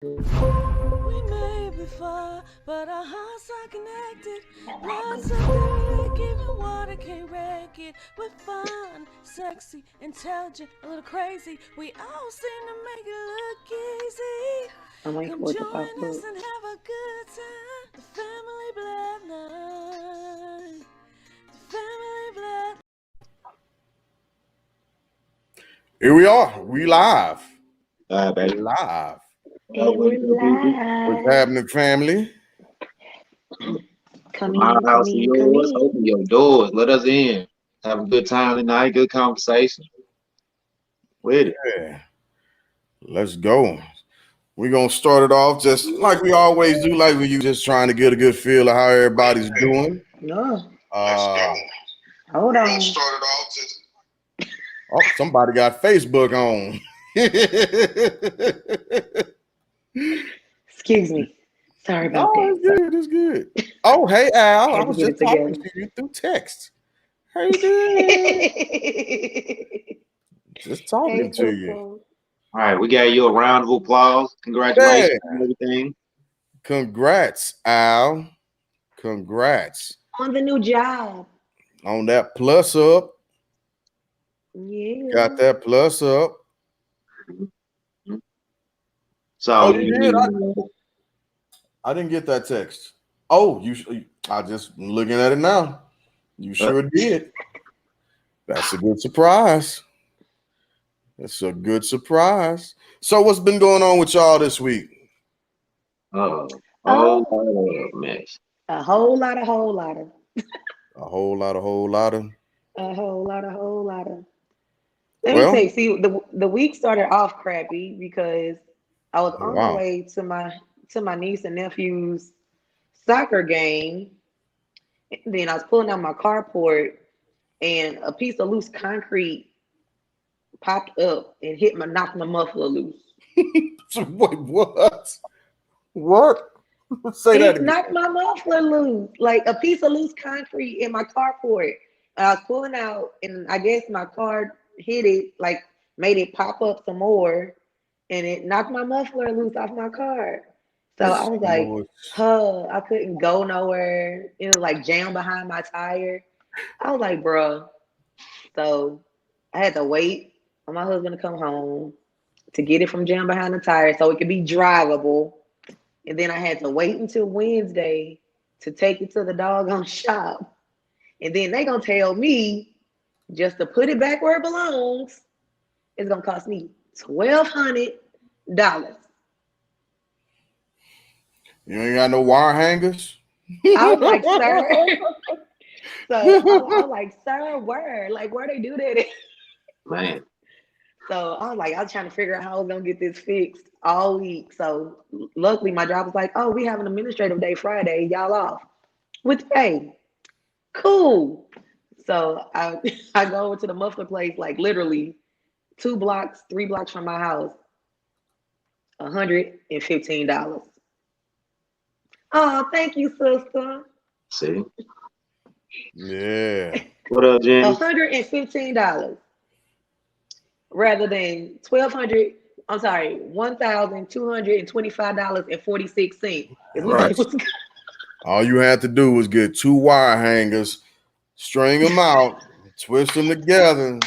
We may be far, but our hearts are connected. Blood so thick, even water can't wreck it. We're fun, sexy, intelligent, a little crazy. We all seem to make it look easy. I'm waiting Come for it to join pop us up. and have a good time. The Family Bloodline. The Family Bloodline. Here we are. We live. Baby. Live. And we're What's live. happening, family? Come My in, come house is in, come yours. in. Open your doors. Let us in. Have a good time tonight. Good conversation. With it. Yeah. Let's go. We're going to start it off just like we always do, like we just trying to get a good feel of how everybody's doing. No, Uh, hold on. oh, somebody got Facebook on. Excuse me. Sorry about Oh, that. it's good. Oh, hey, Al. I Had to was get just it talking together. to you through text. How you doing? Just talking Hey, to you. Coco. All right. We got you a round of applause. Yeah. Congratulations on everything. Congrats, Al. Congrats On the new job. on that plus up. Yeah. Got that plus up. So Oh, you did? I didn't get that text. Oh, I just looking at it now. You sure did. That's a good surprise. That's a good surprise. So what's been going on with y'all this week? oh mess. A whole lot of. A whole lot of. A whole lot of. Let me tell Well, you, see, the week started off crappy because I was on my wow. way to my niece and nephew's soccer game. Then I was pulling out my carport and a piece of loose concrete popped up and knocked my muffler loose. Wait, what? What? Say that It again. knocked my muffler loose, like a piece of loose concrete in my carport. And I was pulling out, and I guess my car hit it, like made it pop up some more, and it knocked my muffler loose off my car. So I was like, Lord. huh, I couldn't go nowhere. It was like jammed behind my tire. I was like, bruh. So I had to wait on my husband to come home to get it from jammed behind the tire so it could be drivable. And then I had to wait until Wednesday to take it to the doggone shop. And then they gonna tell me just to put it back where it belongs, it's gonna cost me $1,200. You ain't got no wire hangers? I was like, sir. So I was like, sir, where? Like, where they do that? Man. So I was trying to figure out how I was gonna get this fixed all week. So luckily my job was like, oh, we have an administrative day Friday, y'all off with pay. Cool. So I I go over to the muffler place, like literally 2 blocks, 3 blocks from my house, $115. Oh, thank you, sister. See. Yeah. What up, Jenny? $115 rather than 1,200. I'm sorry, $1,225.46 is what Right. they was. All you had to do was get 2 wire hangers, string them out, twist them together,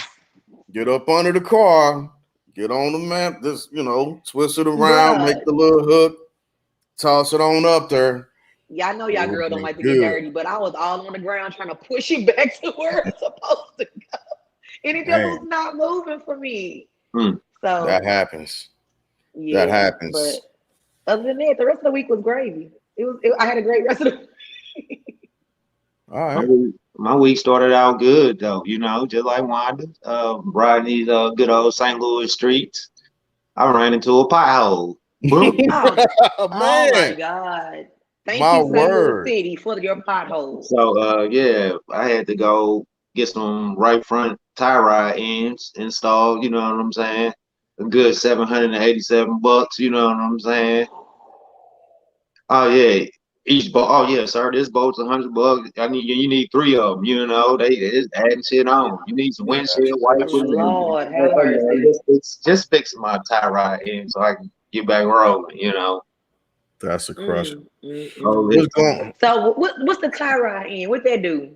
get up under the car, get on the map, just, twist it around, Bruh, make the little hook, toss it on up there. y'all know It y'all would girl have don't been like to get good. dirty, but I was all on the ground trying to push it back to where it's supposed to go. And it just was Man, not moving for me. Hmm. So that happens. yeah, That happens. but other than that, the rest of the week was gravy. I had a great rest of the week. All right. My week started out good though, just like Wanda. Riding these good old St. Louis streets. I ran into a pothole. Boom. Oh, oh my Man, God. Thank my you, St. Louis word. City, for your potholes. So yeah, I had to go get some right front tie rod ends installed, you know what I'm saying? A good $787, you know what I'm saying? Oh yeah. Each bolt, oh yeah, sir, this bolt's $100. You need 3 of them, they is adding shit on. You need some That's windshield that's wipers and true. Lord, have mercy. just fix my tie rod end so I can get back rolling. You know. That's a crusher. Oh, What's going? So what's the tie rod in? What that do?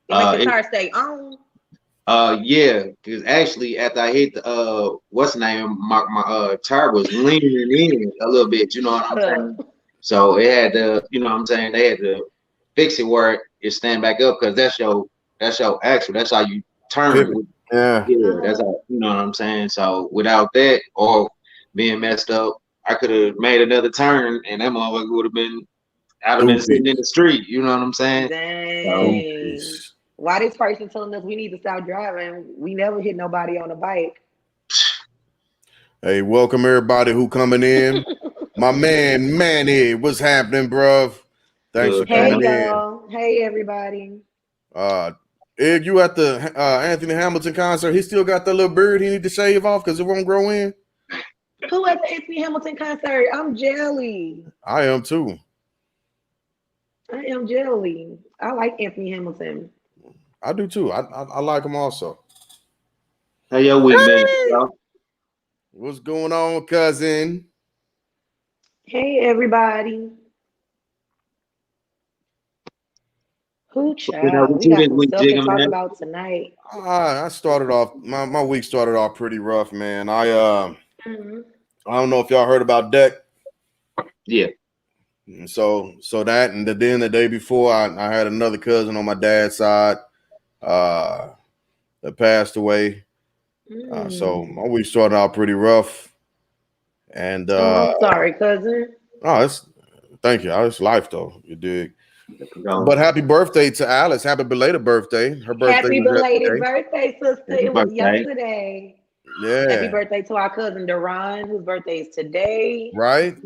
It make the tire stay on? Yeah, because actually after I hit the what's the name, my tire was leaning in a little bit, you know what I'm saying? So it had to, you know what I'm saying, they had to fix it where it stand back up because that's your axle. That's how you turn. Yeah. Yeah, that's how, you know what I'm saying. So without that or being messed up, I could have made another turn and that motherfucker would have been I'd have been sitting in the street, you know what I'm saying? Dang. So, why this person telling us we need to stop driving? We never hit nobody on a bike. Hey, welcome everybody who coming in. My man Manny, what's happening, bruv? Thanks for coming y'all. Hey everybody. Egg, you at the Anthony Hamilton concert? He still got that little beard he need to shave off because it won't grow in. Who at the Anthony Hamilton concert? I'm jelly. I am too. I am jelly. I like Anthony Hamilton. I do too. I like him also. How your week been, y'all? What's going on, cousin? Hey everybody. Who child? We got some stuff to talk about tonight. I started off my week started off pretty rough, man. I don't know if y'all heard about deck. Yeah. So that and then the day before I had another cousin on my dad's side that passed away. So my week started out pretty rough. And I'm sorry, cousin. Oh, thank you. It's life though, you dig. But happy birthday to Alice. Happy belated birthday. Her birthday happy was belated yesterday. birthday, sister. It was yesterday. Yeah. Happy birthday to our cousin Duran, whose birthday is today. Right.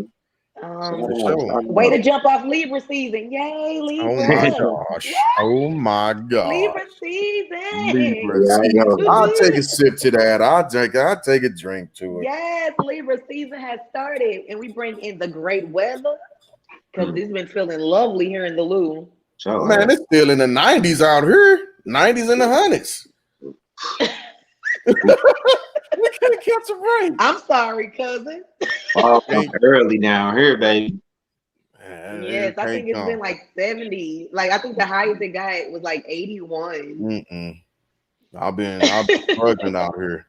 Way to jump off Libra season. Yay, Libra. Oh my gosh. Yay. Oh my gosh. Libra season. Libra season. I'll take a sip to that. I'll take a drink to it. Yes, Libra season has started. And we bring in the great weather. Because it's been feeling lovely here in the Lou. Man, it's still in the 90s out here. 90s and the 100s. We could have kept some rain. I'm sorry, cousin. Early down here, baby. Man, yes, I think it's been like 70. Like I think the highest it got was like 81. I've been struggling out here.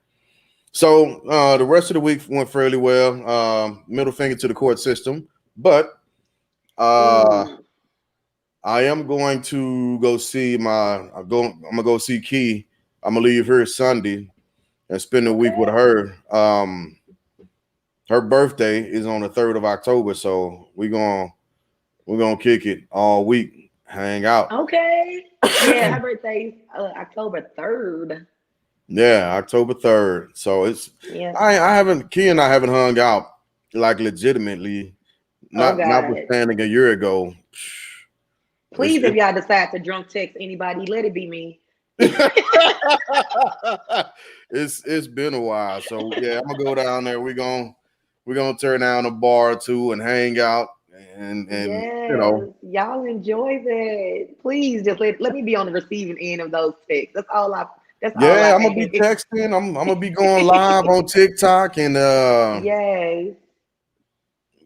So the rest of the week went fairly well. Middle finger to the court system, but I am going to go see I'm gonna go see Key. I'm gonna leave here Sunday and spend a week with her. Her birthday is on the 3rd of October, so we're gonna kick it all week, hang out. Okay. Yeah, her birthday's October 3rd. Yeah, October 3rd. So it's Key and I haven't hung out like legitimately. Notwithstanding a year ago. Please, if y'all decide to drunk text anybody, let it be me. It's been a while. So yeah, I'm gonna go down there. We're gonna turn down a bar or two and hang out and you know. Y'all enjoy that. Please just let me be on the receiving end of those texts. That's all I'm gonna be texting. I'm gonna be going live on TikTok and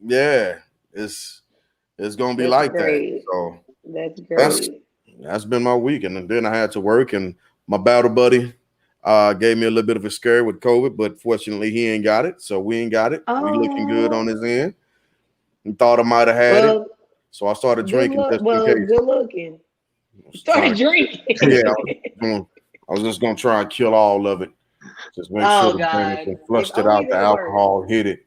yeah, it's gonna be like great. that. So that's great. That's been my week, and then I had to work, and my battle buddy gave me a little bit of a scare with COVID, but fortunately he ain't got it, so we ain't got it. We looking good on his end. And thought I might have had it, so I started drinking just in case. Good looking. Started drinking. Yeah, I was just gonna try and kill all of it. Just make sure the Jameson flushed it out, the alcohol hit it.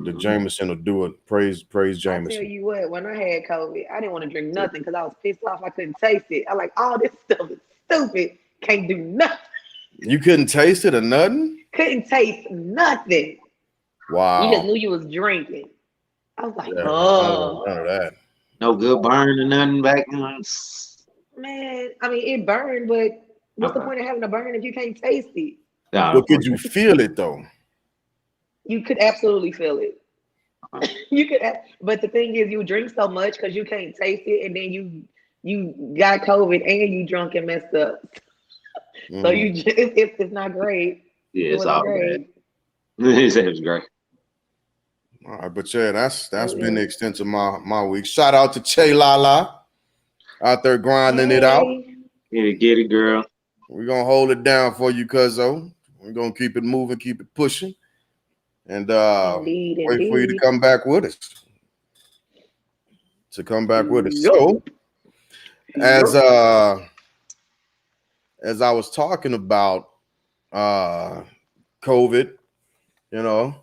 The Jameson will do it. Praise Jameson. I tell you what, when I had COVID, I didn't want to drink nothing because I was pissed off. I couldn't taste it. I like, all this stuff is stupid. Can't do nothing. You couldn't taste it or nothing? Couldn't taste nothing. Wow. You just knew you was drinking. I was like, oh. None of that. No good burn or nothing back then. Man, I mean, it burned, but what's the point of having a burn if you can't taste it? Well, could you feel it though? You could absolutely feel it. You could, but the thing is, you drink so much because you can't taste it, and then you got COVID and you drunk and messed up. So it's not great. Yeah, it's all great. It was great. All right, but yeah, that's Oh, been the yeah. extent of my week. Shout out to Che Lala out there grinding it out. Hey. Get it, girl. We're gonna hold it down for you, cuzzo. We're gonna keep it moving, keep it pushing, and Indeed, wait for you to indeed. come back with us. Yup. So as Yup. as I was talking about COVID, you know,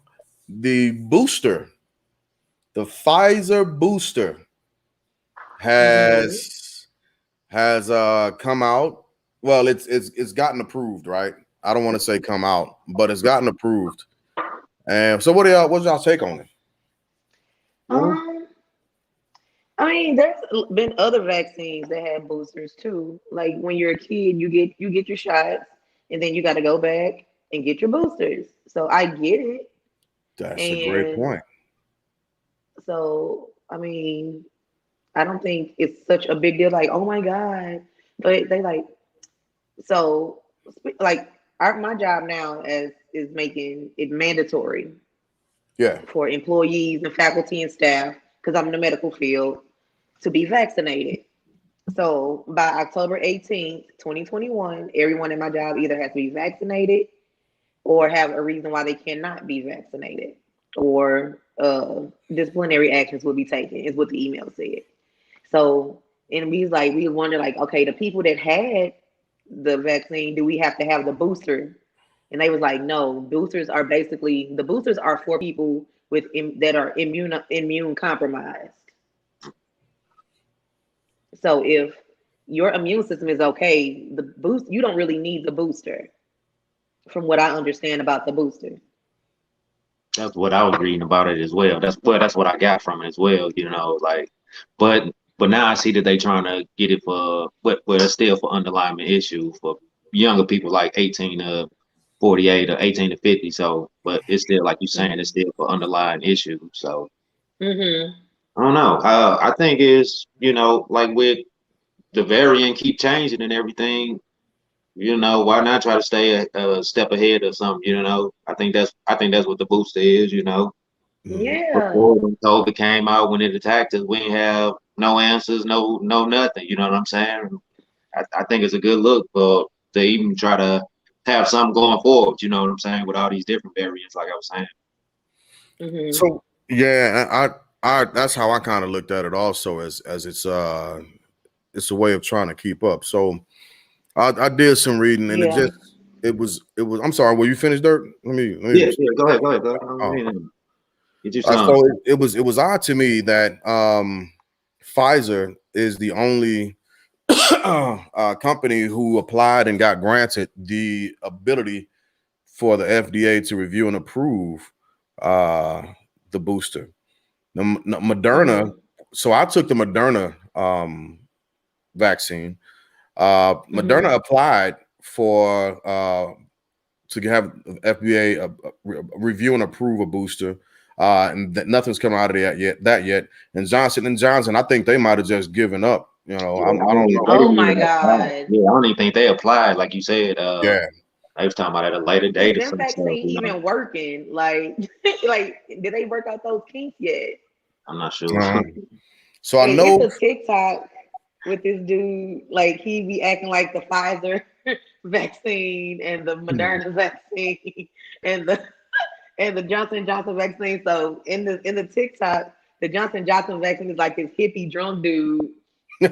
the booster, the Pfizer booster has come out. Well, it's gotten approved, right? I don't want to say come out, but it's gotten approved. And so what's y'all take on it? Um, I mean, there's been other vaccines that have boosters too. Like when you're a kid, you get your shots, and then you got to go back and get your boosters. So I get it, That's a great and point. so I mean, I don't think it's such a big deal. Like, oh my god, but they like so like my job now is making it mandatory Yeah. for employees and faculty and staff because I'm in the medical field to be vaccinated. So by October 18th, 2021, everyone in my job either has to be vaccinated or have a reason why they cannot be vaccinated, or disciplinary actions will be taken, is what the email said. So, and we wonder like, okay, the people that had the vaccine, do we have to have the booster? And they was like, no, the boosters are for people that are immune compromised. So if your immune system is okay, you don't really need the booster, from what I understand about the booster. That's what I was reading about it as well. That's what I got from it as well. Like, but now I see that they trying to get it but it's still for underlying issue for younger people like 18 to 48 or 18 to 50. So, but it's still like you saying, it's still for underlying issues. So Mm-hmm. I don't know. I think it's like with the variant keep changing and everything. Why not try to stay a step ahead or something? I think that's what the booster is. Mhm. Yeah. Before when COVID came out, when it attacked us, we didn't have no answers, no nothing. You know what I'm saying? I think it's a good look for to even try to have something going forward. You know what I'm saying? With all these different variants, like I was saying. Mm-hmm. So yeah, I that's how I kind of looked at it also as it's a way of trying to keep up. So I did some reading and Yeah. it was I'm sorry, were you finished, Dirk? Let me Yeah. Go ahead. Go ahead. I oh. mean, get you some. So it was odd to me that Pfizer is the only company who applied and got granted the ability for the FDA to review and approve the booster. The Moderna. Mm-hmm. So I took the Moderna vaccine. Mm-hmm. Moderna applied for to have FDA review and approve a booster, and that nothing's come out of that yet. And Johnson and Johnson, I think they might have just given up. Yeah, I don't know. they Oh didn't my even apply. God. Yeah, I don't even think they applied, like you said. Yeah. They was talking about at a later Is date or them some stuff. vaccine even working? Like, like, did they work out those kinks yet? I'm not sure. Uh, so I And it's know. a TikTok with this dude, like he be acting like the Pfizer vaccine and the Moderna vaccine and the Johnson Johnson vaccine. So in the TikTok, the Johnson Johnson vaccine is like this hippie drunk dude, and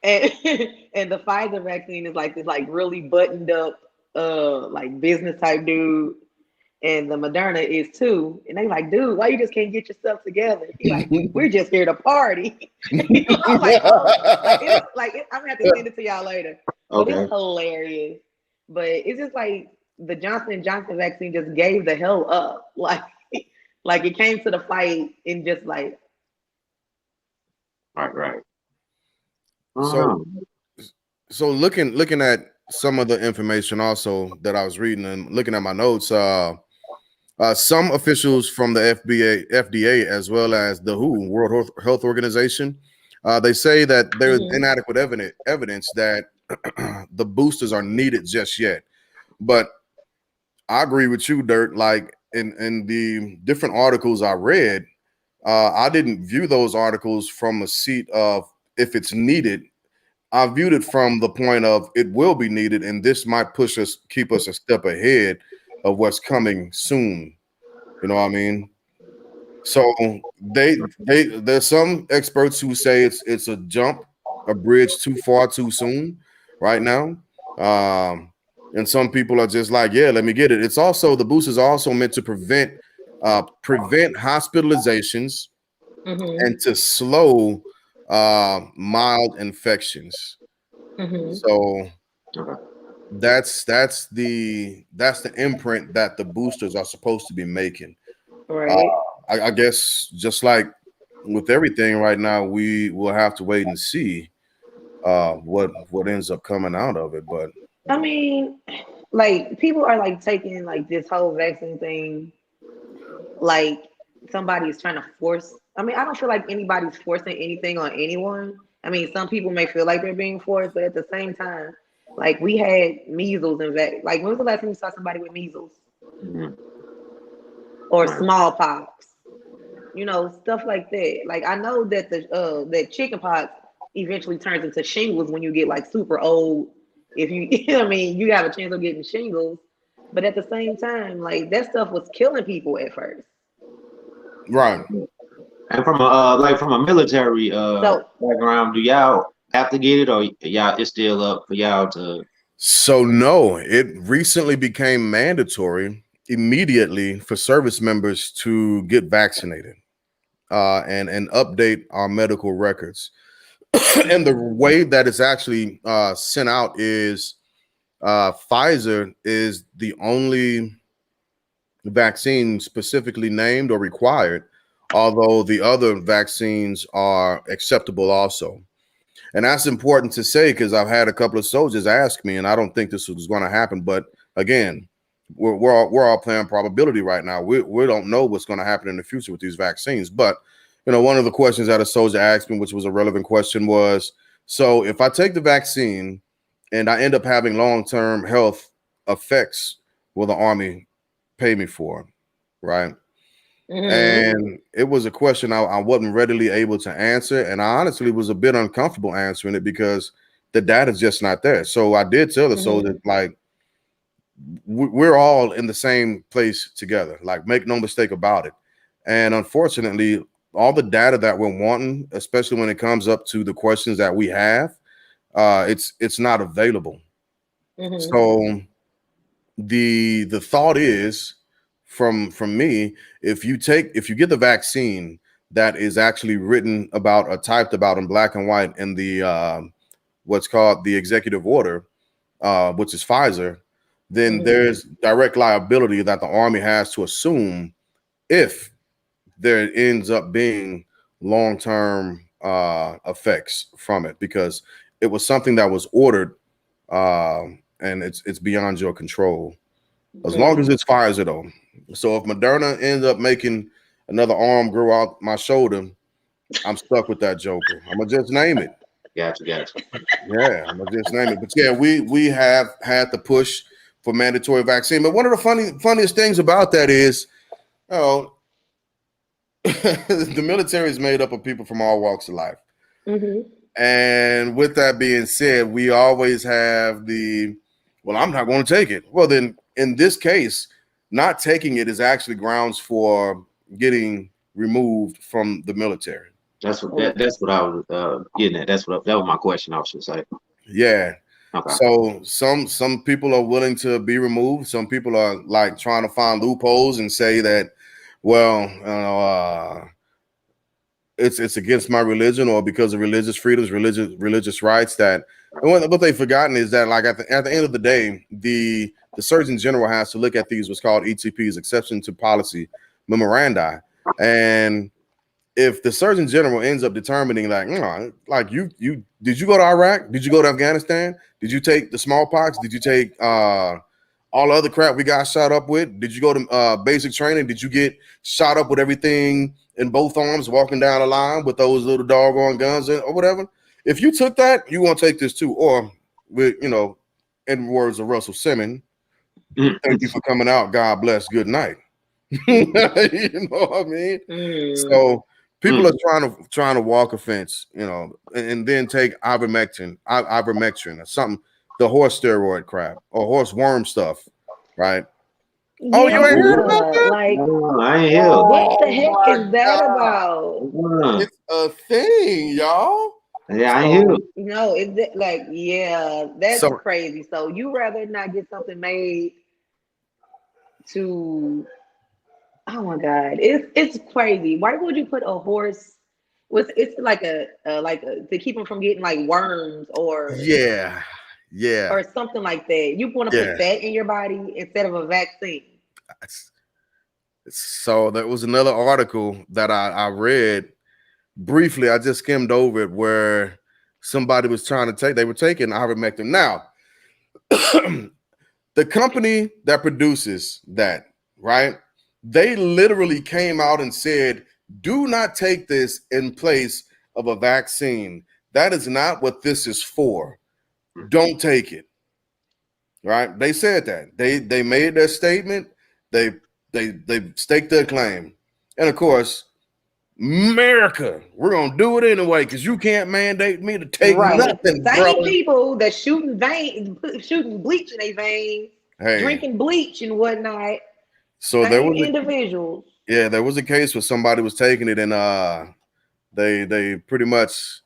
and the Pfizer vaccine is like this like really buttoned up like business type dude. And the Moderna is too. And they like, dude, why you just can't get yourself together? He like, we're just here to party. I'm like, oh, I'm gonna have to send it to y'all later. But it's Okay. hilarious. But it's just like the Johnson Johnson vaccine just gave the hell up. Like it came to the fight and just like, Right. I don't so know. so looking at some of the information also that I was reading and looking at my notes, some officials from the FDA, as well as the WHO, World Health Organization, they say that there is mm-hmm, inadequate evidence that the boosters are needed just yet. But I agree with you, Dirt. Like in the different articles I read, I didn't view those articles from a seat of if it's needed. I viewed it from the point of it will be needed, and this might keep us a step ahead of what's coming soon. You know what I mean? So there's some experts who say it's a bridge too far too soon right now. And some people are just like, yeah, let me get it. It's also the boosters are also meant to prevent hospitalizations and to slow mild infections. So that's the imprint that the boosters are supposed to be making. Right. I guess just like with everything right now, we will have to wait and see what ends up coming out of it. But I mean, like people are like taking like this whole vaccine thing like somebody's trying to force. I mean, I don't feel like anybody's forcing anything on anyone. I mean, some people may feel like they're being forced, but at the same time, like we had measles and like when was the last time you saw somebody with measles or smallpox? You know, stuff like that. Like I know that that chicken pox eventually turns into shingles when you get like super old. If you, you know what I mean, you have a chance of getting shingles. But at the same time, like that stuff was killing people at first. right. And from a military background, do y'all have to get it, or y'all it's still up for y'all to? So no, it recently became mandatory immediately for service members to get vaccinated and update our medical records. And the way that it's actually sent out is Pfizer is the only vaccine specifically named or required, although the other vaccines are acceptable also. And that's important to say because I've had a couple of soldiers ask me, and I don't think this was going to happen. But again, we're all playing probability right now. We don't know what's going to happen in the future with these vaccines. But you know, one of the questions that a soldier asked me, which was a relevant question, was: so if I take the vaccine and I end up having long-term health effects, will the Army pay me for it? Right? And it was a question I wasn't readily able to answer. And I honestly was a bit uncomfortable answering it because the data is just not there. So I did tell the soldier, like, we're all in the same place together. Like, make no mistake about it. And unfortunately, all the data that we're wanting, especially when it comes up to the questions that we have, it's not available. So the thought is from me, if you get the vaccine that is actually written about or typed about in black and white in the what's called the executive order, which is Pfizer, then there's direct liability that the Army has to assume if there ends up being long-term effects from it, because it was something that was ordered and it's beyond your control. As long as it's Pfizer, though. So if Moderna ends up making another arm grow out my shoulder, I'm stuck with that joker. I'm gonna just name it. Gotcha. Yeah, I'm gonna just name it. But yeah, we have had to push for mandatory vaccine. But one of the funniest things about that is, you know, the military is made up of people from all walks of life. And with that being said, we always have well, I'm not going to take it. Well, then in this case, not taking it is actually grounds for getting removed from the military. That's what I was getting at. That was my question. I should say. Yeah. Okay. So some people are willing to be removed. Some people are like trying to find loopholes and say that, well, it's against my religion or because of religious freedoms, religious rights. That and what they've forgotten is that, like, at the end of the day, the Surgeon General has to look at these what's called ETPs, exception to policy memoranda, and if the Surgeon General ends up determining like you did you go to Iraq? Did you go to Afghanistan? Did you take the smallpox? Did you take all the other crap we got shot up with? Did you go to basic training? Did you get shot up with everything in both arms walking down the line with those little doggone guns or whatever? If you took that, you want to take this too. Or with, in the words of Russell Simmons, thank you for coming out. God bless. Good night. You know what I mean? So people are trying to walk a fence, you know, and then take ivermectin or something, the horse steroid crap or horse worm stuff, right? Oh, you ain't heard about that? Like, I ain't here. what the heck my is that God. about? It's a thing, y'all. Yeah, I ain't here. No, is it like, yeah, that's So crazy. So you rather not get something made to, oh my God, it's crazy. Why would you put a horse with, it's like a to keep them from getting like worms yeah, or something like that. You want to put that in your body instead of a vaccine. So there was another article that I read briefly. I just skimmed over it where somebody was they were taking ivermectin. Now, the company that produces that, right? They literally came out and said, do not take this in place of a vaccine. That is not what this is for. Don't take it. Right? They said that. They made their statement. They staked their claim. And of course, America, we're gonna do it anyway because you can't mandate me to take nothing, Same brother. people that shooting bleach in their veins, drinking bleach and whatnot. So there was individuals. There was a case where somebody was taking it and they pretty much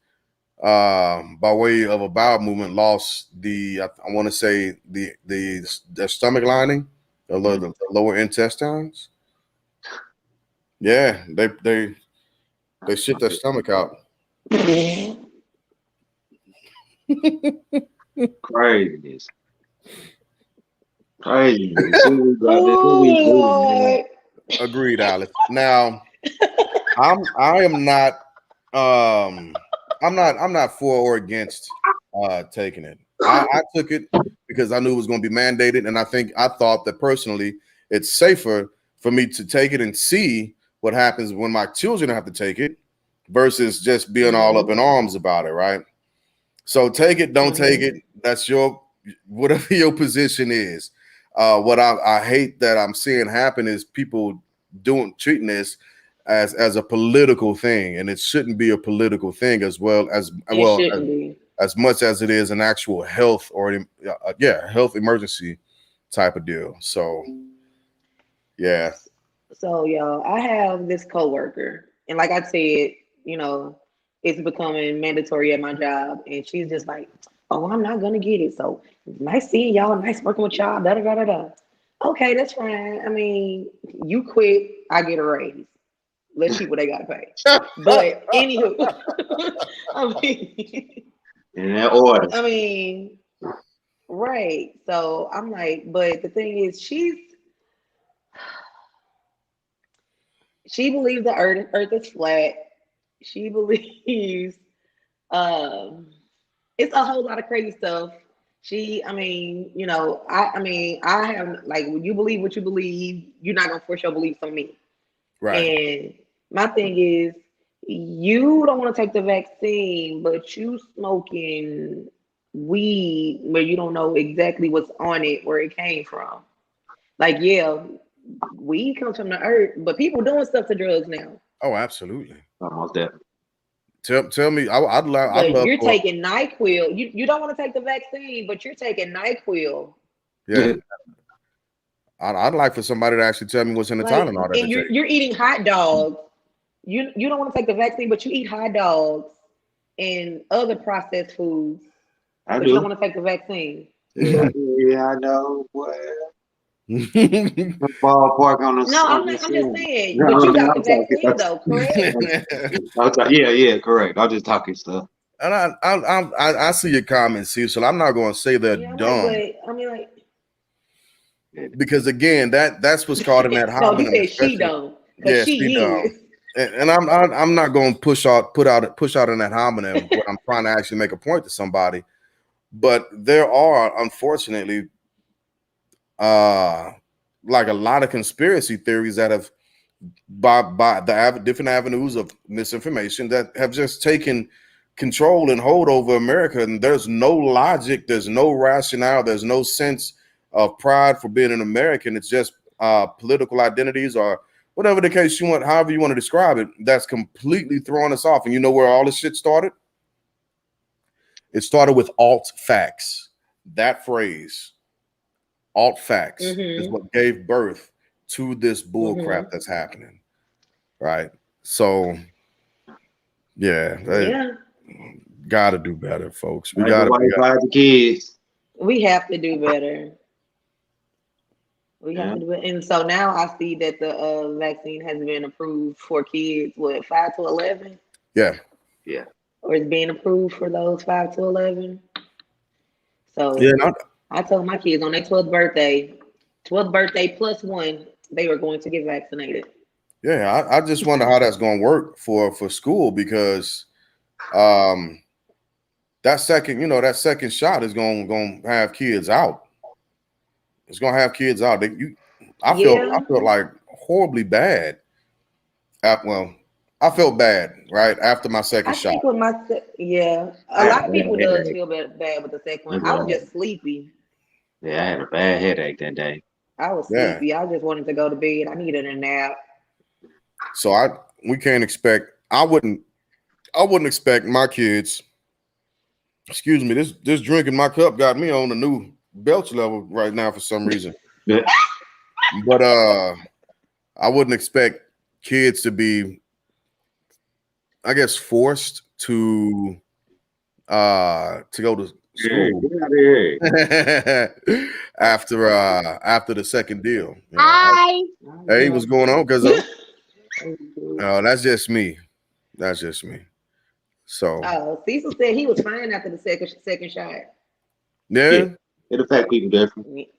by way of a bowel movement lost I want to say the stomach lining, the lower intestines. Yeah, they shit their stomach out. Crazy. Agreed, Alex. Now, I'm not for or against taking it. I took it because I knew it was going to be mandated, and I thought that personally it's safer for me to take it and see what happens when my children have to take it versus just being all up in arms about it, right? So take it, don't take it. That's whatever your position is. What I hate that I'm seeing happen is people treating this as a political thing, and it shouldn't be a political thing as much as it is an actual health or health emergency type of deal. So yeah. So y'all, I have this coworker, and like I said, you know, it's becoming mandatory at my job, and she's just like, "Oh, I'm not gonna get it." So nice seeing y'all, nice working with y'all. Da da da da da. Okay, that's fine. I mean, you quit, I get a raise. Let's see what they gotta pay. But anywho, I mean, in that order. I mean, right. So I'm like, but the thing is, she believes the earth is flat. She believes it's a whole lot of crazy stuff. I mean, you know, I have, like, when you believe what you believe, you're not gonna force your beliefs on me. Right. And my thing is, you don't want to take the vaccine, but you smoking weed where you don't know exactly what's on it, where it came from. Like, yeah, weed comes from the earth, but people doing stuff to drugs now. Oh, absolutely. Almost that. Tell me, I'd love. You're taking NyQuil. You don't want to take the vaccine, but you're taking NyQuil. Yeah. I'd like for somebody to actually tell me what's in the Tylenol. And you're eating hot dogs. You don't want to take the vaccine, but you eat hot dogs and other processed foods. But you don't want to take the vaccine. Yeah, I know. Well, ballpark on the. No, I'm just saying. But you got the vaccine though, correct? Yeah, correct. I'm just talking stuff. And I see your comments, Cecil. I'm not going to say they're dumb. I mean, like, because again, that's what's called in that homonym. No, he said she don't. Yeah, she dumb. And I'm not going to push out in that homonym when I'm trying to actually make a point to somebody. But there are, unfortunately, like a lot of conspiracy theories that have by the different avenues of misinformation that have just taken control and hold over America. And there's no logic, there's no rationale, there's no sense of pride for being an American. It's just political identities or whatever the case you want, however you want to describe it, that's completely throwing us off. And you know where all this shit started? It started with alt facts. That phrase, alt facts, is what gave birth to this bull crap that's happening. Right? So, yeah. Gotta do better, folks. We gotta the kids. We have to do better. We have to do it. And so now I see that the vaccine has been approved for kids, 5 to 11? Yeah. Or it's being approved for those 5 to 11. So I told my kids on their 12th birthday plus one, they were going to get vaccinated. Yeah, I just wonder how that's going to work for school, because that second shot is going to have kids out. It's going to have kids out. I felt like horribly bad. I felt bad right after my second shot. Think with a lot of people does feel bad with the second one. I was just sleepy. Yeah, I had a bad headache that day. I was sleepy. I just wanted to go to bed. I needed a nap. So we can't expect. I wouldn't expect my kids. Excuse me. This drink in my cup got me on a new belch level right now for some reason. But I wouldn't expect kids to be, I guess, forced to go to school after the second deal. Hi. Hey, what's going on? Because that's just me. That's just me. So Cecil said he was fine after the second shot. Yeah. It affects people differently.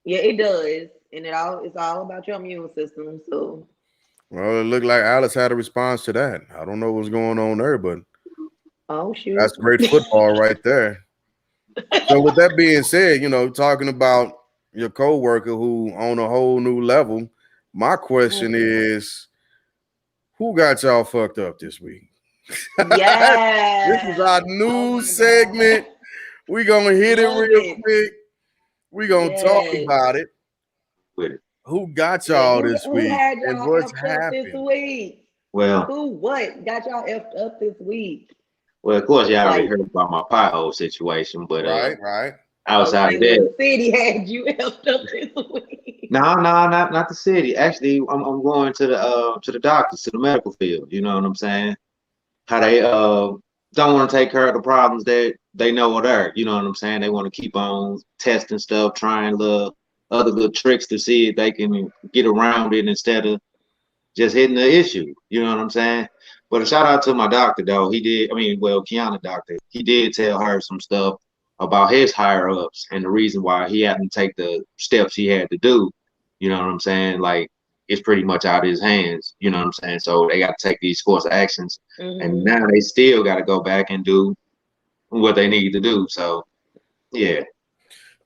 Yeah, it does. And it's all about your immune system. So well, it looked like Alice had a response to that. I don't know what's going on there, but shoot, that's great football right there. So with that being said, talking about your coworker who on a whole new level, my question is, who got y'all fucked up this week? Yeah. This is our new segment. We're gonna hit it real quick. We're gonna talk about it. Who got y'all this week? And what's happening this week? Well, what got y'all effed up this week? Well, of course, y'all already heard about my pothole situation, but right. Outside of that, the city had you effed up this week. No, not the city. Actually, I'm going to the doctors, to the medical field. You know what I'm saying? How they don't want to take care of the problems that they know are there. You know what I'm saying? They want to keep on testing stuff, trying other little tricks to see if they can get around it instead of just hitting the issue. You know what I'm saying? But a shout out to my doctor though. Kiana doctor. He did tell her some stuff about his higher ups and the reason why he hadn't take the steps he had to do. You know what I'm saying? Like, it's pretty much out of his hands. You know what I'm saying? So they got to take these course of actions, and now they still got to go back and do what they need to do. So, yeah.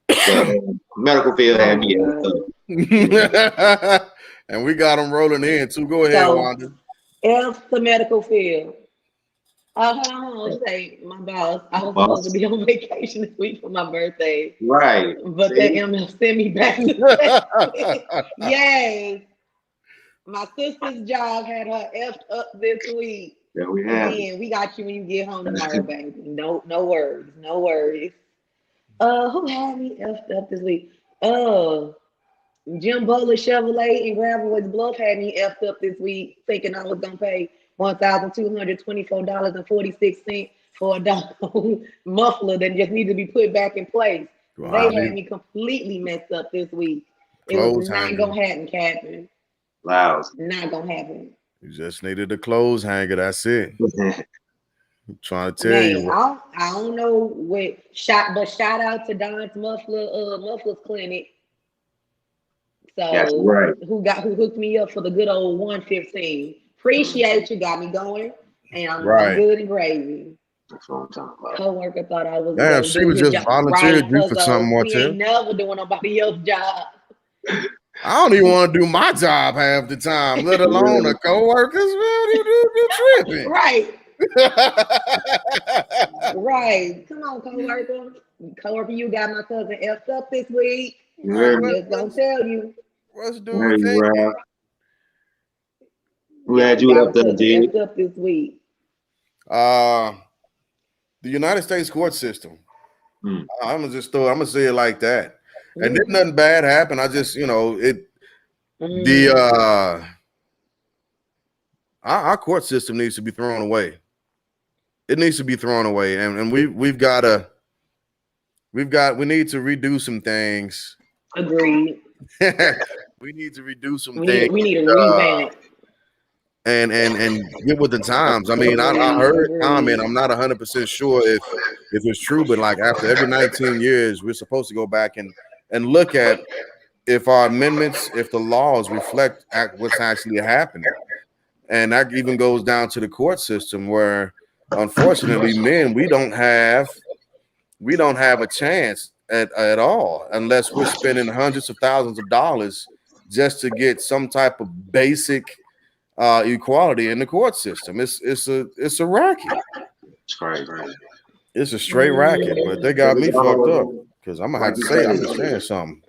The medical field had me up. And we got them rolling in too. Go ahead, Wanda. F the medical field. Hold on. Say, my boss. I was supposed to be on vacation this week for my birthday. Right. But the MF sent me back to Yay. My sister's job had her effed up this week. Yeah, we have. And we got you when you get home tomorrow, baby. No worries. No worries. Who had me effed up this week? Jim Bowler Chevrolet in Gravelwoods Bluff had me effed up this week, thinking I was gonna pay $1,224.46 for a dog muffler that just needed to be put back in place. Wow. They had me completely messed up this week. It was not gonna happen, Captain. Loud. Not gonna happen. You just needed a clothes hanger. That's it. I'm trying to tell you. I don't know what shout out to Don's Mufflers Clinic. So that's right. Who hooked me up for the good old 115. Appreciate you, got me going. And I'm good and gravy. That's what I'm talking about. Coworker thought I was. Damn, she was just volunteered you for something more too. Ain't never doing nobody else's job. I don't even want to do my job half the time, let alone a coworker's. You tripping? Right. Right. Come on, coworker. Coworker, you got my cousin effed up this week. I'm just gonna tell you. Let's do There a you thing. are. Glad you up there, dude. Effed up this week. The United States court system. I'm gonna say it like that. And did nothing bad happen. I just, our court system needs to be thrown away. It needs to be thrown away, and we need to redo some things. Agreed. We need to redo some things. We need a revamp. And get with the times. I mean, I heard a comment. I'm not 100% sure if it's true, but like after every 19 years, we're supposed to go back and look at if our amendments, if the laws reflect what's actually happening. And that even goes down to the court system where, unfortunately, men, we don't have a chance at all unless we're spending hundreds of thousands of dollars just to get some type of basic equality in the court system. It's a racket. It's crazy. It's a straight racket, but they got me fucked up because I'm gonna have to say I'm just saying something.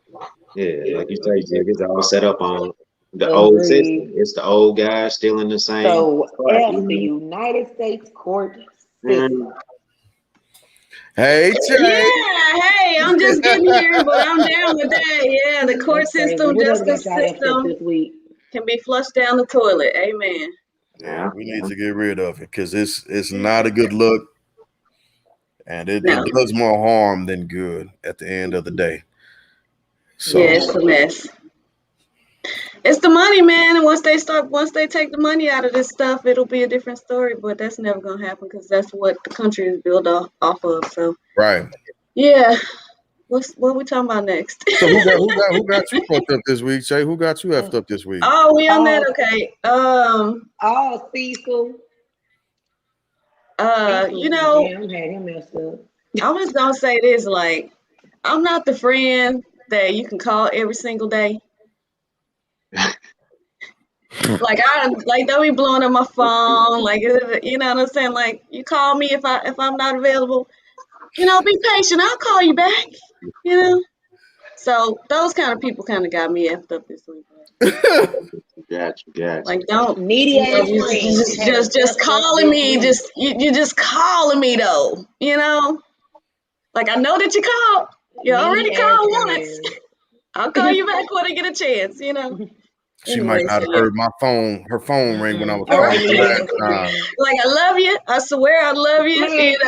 Yeah, like you say, Jig, it's all set up on the old system. It's the old guys still in the same. So the United States court system. Hey, Jay. Yeah, hey, I'm just getting here, but I'm down with that. Yeah, the court system, justice system this week can be flushed down the toilet. Amen. Yeah, we need to get rid of it because it's not a good look, and it does more harm than good at the end of the day. So yeah, it's a mess. It's the money, man. And once they take the money out of this stuff, it'll be a different story. But that's never gonna happen because that's what the country is built off of. So right. Yeah. What are we talking about next? So who got you fucked up this week, Shay? Who got you effed up this week? Oh, we on that? Okay. Cecil. Had him messed up. I'm just gonna say this: like, I'm not the friend that you can call every single day. Don't be blowing up my phone. Like, you know what I'm saying? Like, you call me if I'm not available. Be patient. I'll call you back. So those kind of people kind of got me effed up this week. Gotcha. Like, don't needy ass just calling me. You just calling me though. Like, I know that you called. You already called once. I'll call you back when I get a chance. She might not have heard my phone. Her phone ring when I was calling her last time. Like, I love you. I swear I love you.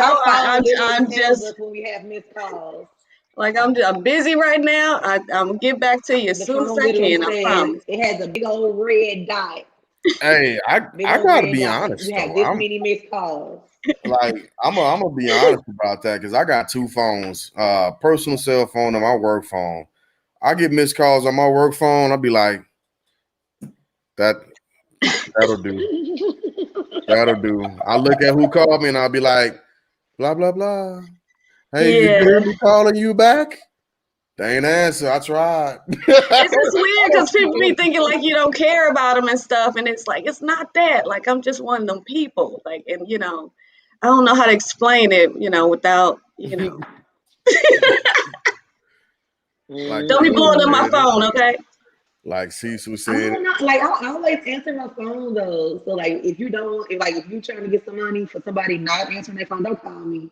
I'm just when we have missed calls. Like, I'm busy right now. I'm gonna get back to you as soon as I can. I promise. It has a big old red dot. Hey, I gotta be honest. You have this many missed calls. Like, I'm gonna be honest about that because I got two phones, personal cell phone and my work phone. I get missed calls on my work phone. I'll be like, that'll do. That'll do. I look at who called me and I'll be like, blah blah blah. Hey, you hear me calling you back? They ain't answer. I tried. It's just weird because people be thinking like you don't care about them and stuff, and it's like, it's not that. Like, I'm just one of them people. Like, and I don't know how to explain it. Without Like, don't be blowing up my phone, okay? Like Cecil said, I always answer my phone though. So like, if you're trying to get some money for somebody not answering their phone, don't call me.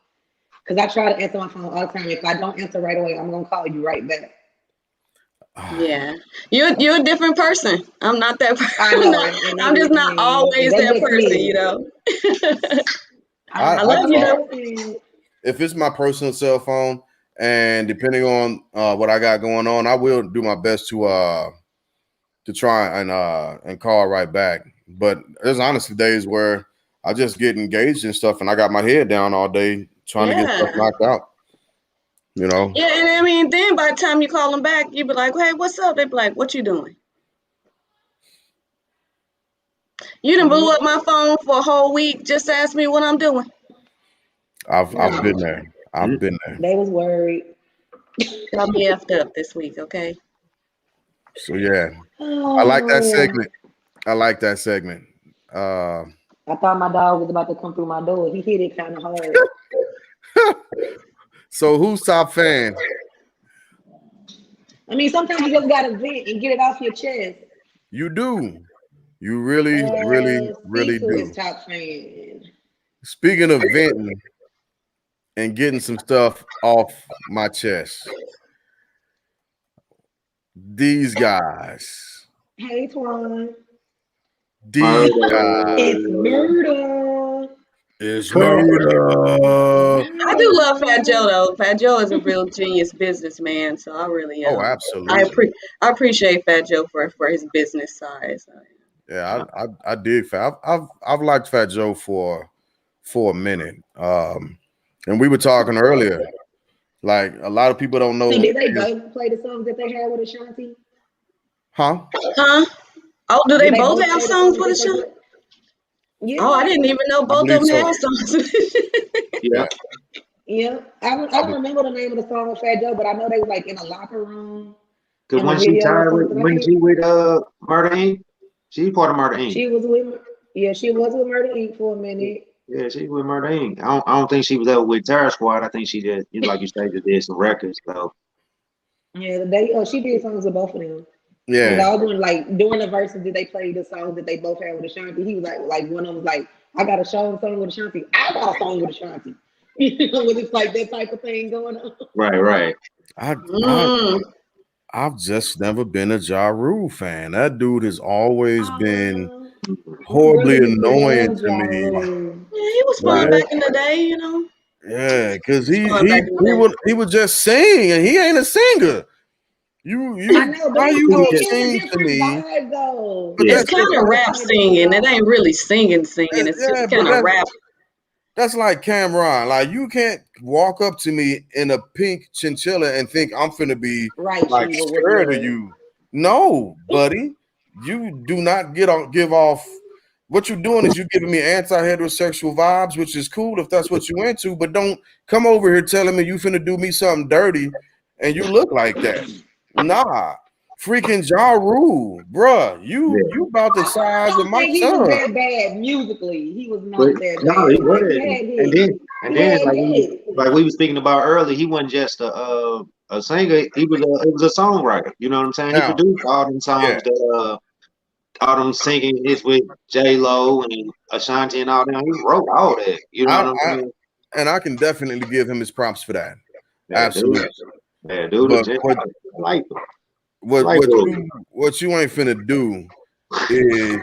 Because I try to answer my phone all the time. If I don't answer right away, I'm gonna call you right back. Yeah, you're a different person. I'm not that person. I know. I'm just not always that person, I love you though. If it's my personal cell phone, and depending on what I got going on, I will do my best to try and call right back. But there's honestly days where I just get engaged in stuff and I got my head down all day trying to get stuff knocked out. Yeah, and I mean, then by the time you call them back, you be like, hey, what's up? They be like, what you doing? You done blew up my phone for a whole week. Just ask me what I'm doing. I've been there. I've been there. They was worried. Got me effed up this week, okay? So yeah, I like that segment. I thought my dog was about to come through my door. He hit it kind of hard. So who's top fan? I mean, sometimes you just gotta vent and get it off your chest. You do. You really, really, really Cecil is do. top fan. Speaking of venting and getting some stuff off my chest, these guys. Hey, Twan. These It's guys. murder. It's murder. I do love Fat Joe though. Fat Joe is a real genius businessman, so I really Oh, absolutely. I appreciate Fat Joe for his business side. So. Yeah, I dig Fat. I've liked Fat Joe for a minute. And we were talking earlier. Like a lot of people don't know. So did they both play the songs that they had with Ashanti? Huh? Huh? Oh, do they Did both have play the songs that with they Ashanti? played? Yeah. Oh, I didn't even know I both of believe them so. had songs. Yeah. Yeah. I don't remember the name of the song with Fat Joe, but I know they were like in a locker room. Cause And the when she video or tied with something like when that. she with Murder Inc. She part of Murder Inc. She was with Murder Inc. for a minute. Yeah, she with Murder Inc. I don't think she was ever with Terror Squad. I think she did, you know, like you said, just did some records. So Yeah, she did songs with both of them. And Yeah. I was doing like during the verses did they play the songs that they both had with Ashanti. He was like one of them was like, I got a song with Ashanti. I got a song with Ashanti. You know, when it's like that type of thing going on. right. I've just never been a Ja Rule fan. That dude has always been My horribly brother used to annoying love to Ja me. Rule. Yeah, he was fun Like, back in the day, you know. yeah, because He was fun back in the day. he would just sing, and he ain't a singer. I You know, but how it you was gonna like it was a sing to different me? vibe though. But Yeah. It's that's kind of rap singing. It ain't really singing. It's yeah, just but kind of rap. that's like Cameron. Like you can't walk up to me in a pink chinchilla and think I'm finna be Right, like Shiva was scared of love. you. No, buddy, you do not give off. What you're doing is you giving me anti-heterosexual vibes, which is cool if that's what you into, but don't come over here telling me you finna do me something dirty and you look like that. Nah. Freaking Ja Rule, bruh. You about the I size of don't my think he was son. that bad musically. He was But not that no, he bad. Like he was. had And hits. then and He then had hits. like we were speaking about earlier, he wasn't just a singer. He was a songwriter. You know what I'm saying? He Now, produced all them yeah, songs that all them singing hits with J Lo and Ashanti and all them. He wrote all that. You know I, what I'm I saying? and I can definitely give him his props for that. Yeah, Absolutely. dude, But I like him. I like him. what you ain't finna do is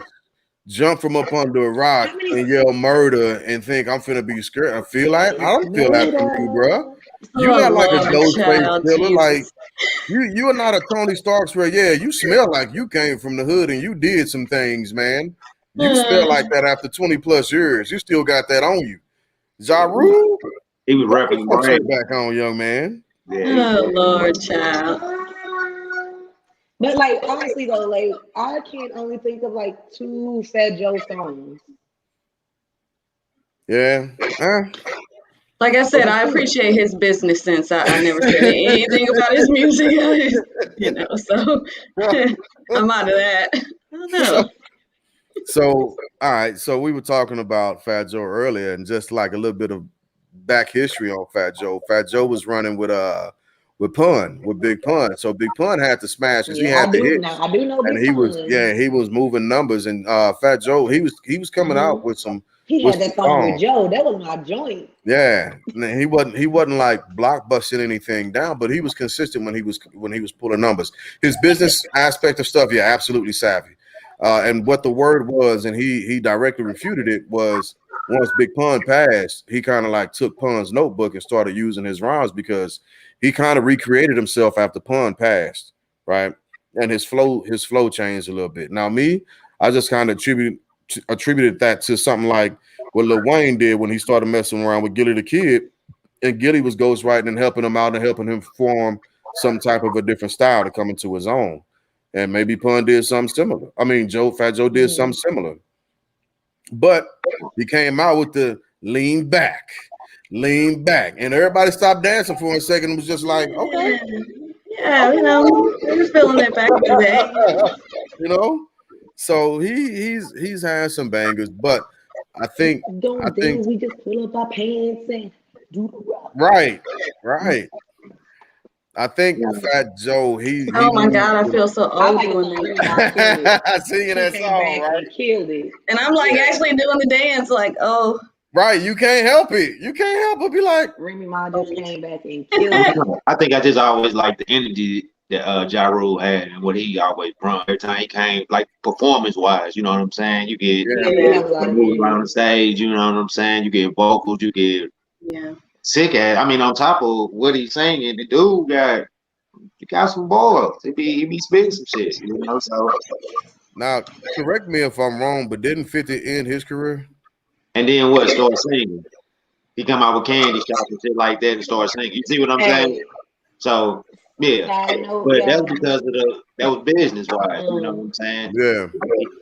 jump from up under a rock How many and yell murder and think I'm finna be scared. I feel that. I don't feel that from you, bro. murder? You Oh not like a Lord, ghost face child, killer. Like Jesus. you are not a Tony Starks where you smell like you came from the hood and you did some things, man. You smell like that after 20 plus years. You still got that on you. Ja Rule, He was put rapping that great. shit back on, young man. Yeah, Oh Lord, child. But like honestly though, like I can only think of like 2 Fat Joe songs. Yeah. Like I said, I appreciate his business sense. I never said anything about his music, you know. So I'm out of that. I don't know. So, all right. So we were talking about Fat Joe earlier, and just like a little bit of back history on Fat Joe. Fat Joe was running with Big Pun. So Big Pun had to smash because he Yeah, had I the do hits, now. I do know and Big Pun. he was moving numbers. And Fat Joe, he was coming out with some He had that song with songs. Joe. That was my joint. Yeah, he wasn't like blockbusting anything down, but he was consistent when he was pulling numbers. His business aspect of stuff, yeah, absolutely savvy. And what the word was, and he directly refuted it, was once Big Pun passed, he kind of like took Pun's notebook and started using his rhymes because he kind of recreated himself after Pun passed, right? And his flow changed a little bit. Now me, I just kind of attributed that to something like what Lil Wayne did when he started messing around with Gilly the Kid, and Gilly was ghostwriting and helping him out and helping him form some type of a different style to come into his own. And maybe Pun did something similar. I mean, Fat Joe did something similar. But he came out with the lean back. And everybody stopped dancing for a second and was just like, okay. Yeah, you know, we was feeling it back in the day. You know? So he's had some bangers, but I think Don't dance. We just pull up our pants and do the rock. right. I think Yeah. Fat Joe, he Oh my needs God, I feel so I old like the doing song that. Remy Ma killed it. singing She that came song, back right? and killed it. And I'm like Yeah. actually doing the dance, like, oh. Right, you can't help it. You can't help but be like, Remy Ma just came back and killed it. I think I just always liked the energy that Ja Rule had and what he always brought every time he came, like performance wise. You know what I'm saying? You get yeah, He Yeah, have a lot of moving around energy. the stage. You know what I'm saying? You get vocals. You get yeah. sick at. I mean, on top of what he's singing, the dude got some balls. He be spitting some shit. You know, so. now correct me if I'm wrong, but didn't 50 end his career? And then what? Start singing. He come out with candy shop and shit like that and start singing. You see what I'm saying? Hey, So yeah, side note, but that was y'all. because of that was business wise. You know what I'm saying? Yeah.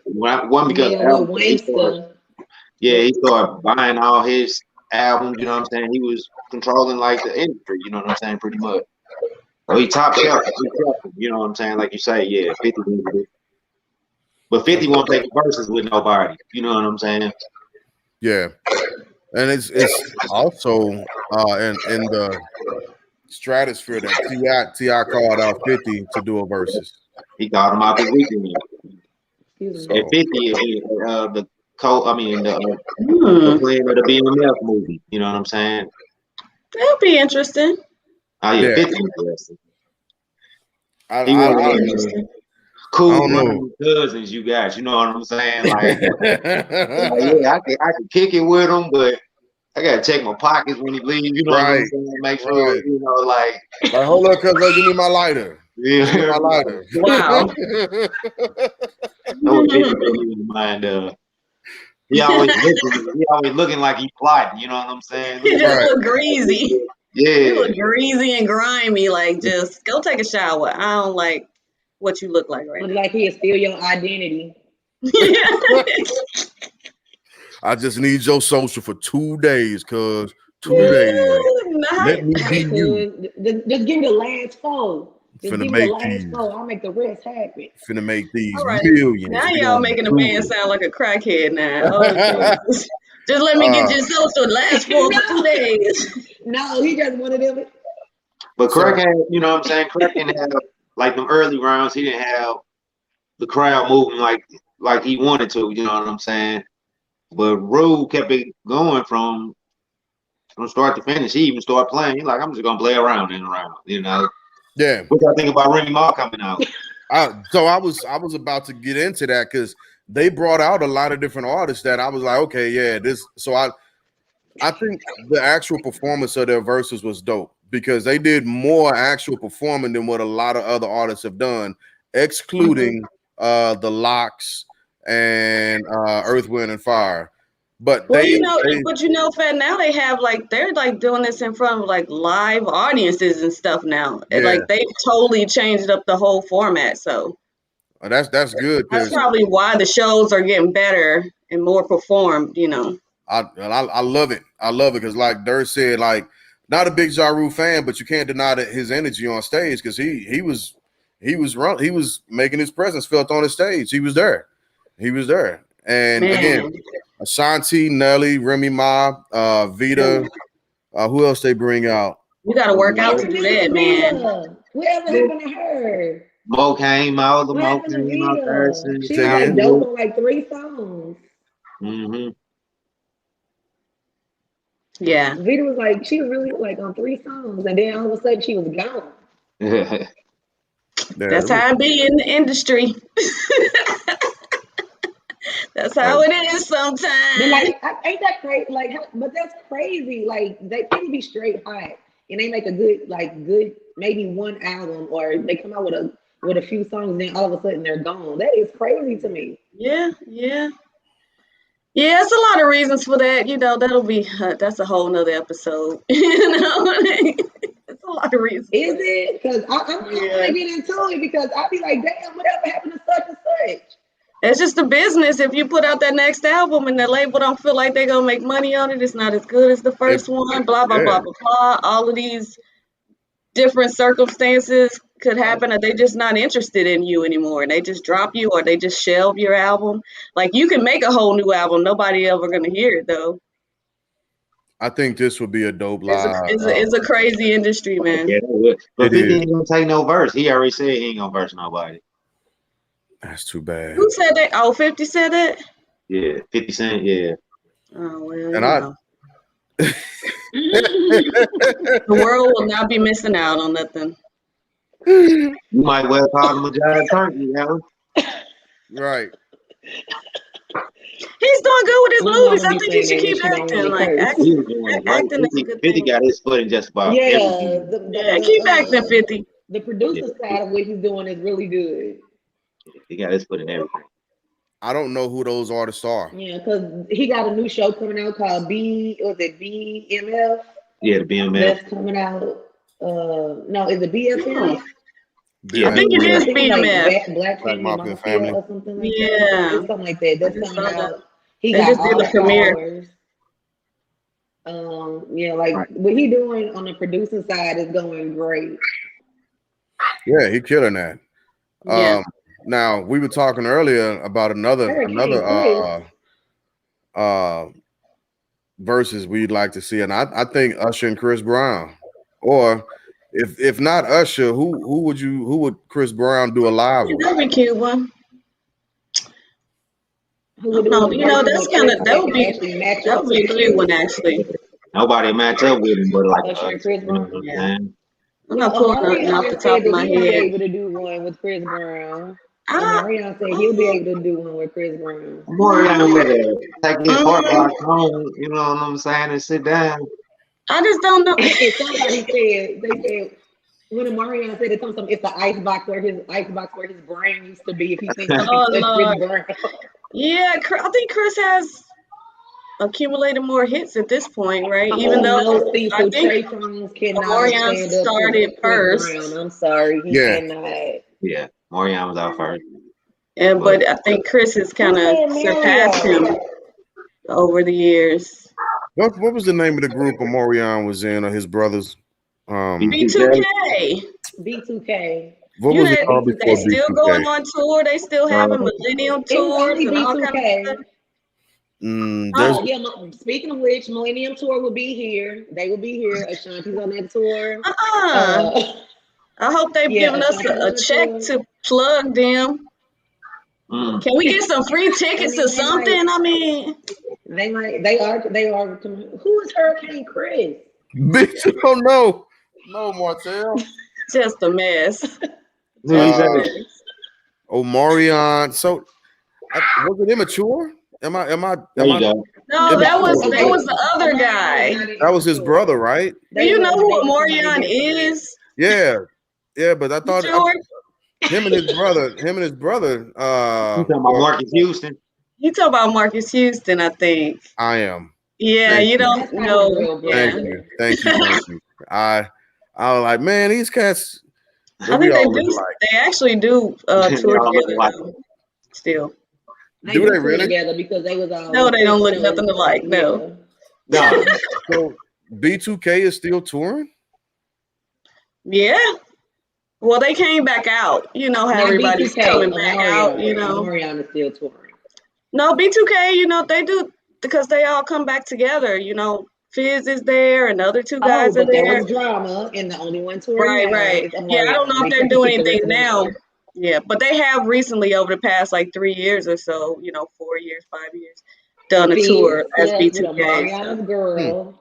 One because Me of and Lil albums, Wayster. he started buying all his albums. You know what I'm saying? He was controlling like the industry. You know what I'm saying? Pretty much. So he top shelf. You know what I'm saying? Like you say, yeah, 50 did it. But 50 won't take verses with nobody. You know what I'm saying? Yeah. And it's also in the stratosphere that T.I. called out 50 to do a versus. He called him out the weekend. Excuse me. At So 50, the Hmm. playing of the BMF movie. You know what I'm saying? That'll be interesting. Oh yeah, yeah, 50 interesting. I He I, one of I, the Interesting. I cool don't know. grimy cousins you got. You know what I'm saying? Like yeah, I can kick it with him, but I gotta check my pockets when he leaves. You know what I'm Right, saying? Make sure right. like Like, hold up, cuz give me my lighter. Give me yeah. my lighter. Wow. Know what 50 put me in the mind of. He always looking like he plotting. You know what I'm saying? He Looking just Right. look greasy. He yeah. look greasy and grimy. Like, just go take a shower. I don't like what you look like right Look now. like he'll steal your identity. I just need your social for 2 days, cuz 2 days. Let Nice. me be Hey, you. cuz, just give me the last four. Just Finna give me the make last these. four. I'll make the rest happen. Finna make these All right. millions. Now We y'all gonna making a do man it. sound like a crackhead now. Oh, Jesus. Just let me get your social last four for 2 days. No, he just one of them. But So Crack had, you know what I'm saying? Crack didn't have like them early rounds. He didn't have the crowd moving like he wanted to. You know what I'm saying? But Rule kept it going from start to finish. He even started playing. He's like, I'm just gonna play around and around. You know. yeah. What y'all think about Remy Ma coming out? I was about to get into that because they brought out a lot of different artists that I was like, okay, yeah, this. So I think the actual performance of their verses was dope because they did more actual performing than what a lot of other artists have done, excluding the Locks and Earth, Wind, and Fire. But Well, they Fat, now they have like they're like doing this in front of like live audiences and stuff now. And yeah, like they've totally changed up the whole format. So that's good that's because probably why the shows are getting better and more performed, I love it. I love it because like Dirt said, like not a big Ja Rule fan, but you can't deny that his energy on stage because he was making his presence felt on the stage. He was there. He was there. And again, Man. Ashanti, Nelly, Remy Ma, Vita, who else they bring out? You gotta work out Where's to do Miss that, man. Vita? Whatever happened to her? Mo came out, the What Mo happened to came out Vita? Thursday. She Say was like again? dope on like 3 songs. Mm-hmm. Yeah. Vita was like, she was really like on 3 songs, and then all of a sudden she was gone. Yeah, That's how it be in the industry. That's how it is But sometimes. like, ain't that crazy? Like, but that's crazy. Like, people be straight hot, and they make a good maybe one album, or they come out with a few songs, and then all of a sudden they're gone. That is crazy to me. Yeah, yeah. Yeah, it's a lot of reasons for that. That'll be that's a whole nother episode. It's a lot of reasons for Is that. it? Because I want Yeah. to get into it because I'll be like, damn, whatever happened to such and such? It's just a business. If you put out that next album and the label don't feel like they're gonna make money on it, it's not as good as the if first one, blah blah yeah. blah blah blah. All of these different circumstances could happen, or they just not interested in you anymore and they just drop you or they just shelve your album. Like you can make a whole new album, nobody ever gonna hear it though. I think this would be a dope It's a, live. it's a crazy industry, man. Yeah, that would. But It 50 is. ain't gonna take no verse. He already said he ain't gonna verse nobody. That's too bad. Who said that? Oh, 50 said that? Yeah, 50 Cent, yeah. Oh, well, And know. The world will not be missing out on nothing. You might well call him a giant turkey, you know? Right. He's doing good with his My movies. mama I be think he saying should that, keep but she don't acting. really Like curse. He was doing great. acting is a good 50 thing. got his foot in just about Yeah, everything. Yeah, keep acting, 50. The producer side of what he's doing is really good. He got his foot in everything. I don't know who those artists are. Yeah, because he got a new show coming out called BMF? Yeah, the BMF. That's coming out. No, is it BFM? Yeah, I think it is I think it's BMF. like Black Family Mafia Mafia Family. or something like Yeah. that. It's something like that. I That's just coming saw that. out. He They got just did all the premiere. stars. Yeah, like what he doing on the producing side is going great. Yeah, he killing that. Yeah. Now we were talking earlier about another verses we'd like to see, and I think Usher and Chris Brown, or if not Usher, who would Chris Brown do a live with? That'd be a cute one. Who would No, do you know, verses that's with kind Chris of that would be a cute one actually. Nobody match up with him, but like Usher and Chris you know Brown. what I'm saying? I'm not pulling nothing off the top of my He'll be head. able to do one with Chris Brown. Marion said he'll be able to do one with Chris Brown. Marion would take his heart box home, you know what I'm saying, and sit down. I just don't know. And somebody said they said when Marion said it's the ice box where his brain used to be if he thinks something touched Chris Brown. Yeah, I think Chris has accumulated more hits at this point, right? Even though I think Marion started first. Brown. I'm sorry, he cannot. Yeah, Marion was out first. And but I think Chris has kind of surpassed him over the years. What was the name of the group Omarion was in, or his brothers? B2K. B2K. What was it called before They B2K? still going on tour. They still having Millennium tours and all kinds of stuff. Speaking of which, Millennium Tour will be here. They will be here. Ashanti's on that tour. I hope they've given us a check to plug them. Can we get some free tickets or something? I mean, they are. Who is Hurricane Chris? Bitch, I don't know. No, Martell. Just a mess. Omarion. So was it immature? Am I? No, that was the other guy. That was his brother, right? Do you know who Omarion is? Yeah, but I thought him and his brother. You talking about Marcus Houston? You talking about Marcus Houston? I think. I am. Yeah, you don't know. Thank you. I was like, man, these cats. I think they do. They actually do tour together still. Do they really? Together because they was all. No, they don't look nothing alike. No. So B2K is still touring? Yeah. Well, they came back out. You know how everybody's coming back out. You know, Marion is still touring. No, B2K. You know they do because they all come back together. You know, Fizz is there and the other two guys are there. There was drama and the only one touring. Right. Yeah, I don't know if they're doing anything now. Yeah, but they have recently over the past like 3 years or so, 4 years, 5 years, done a tour as B2K. Girl.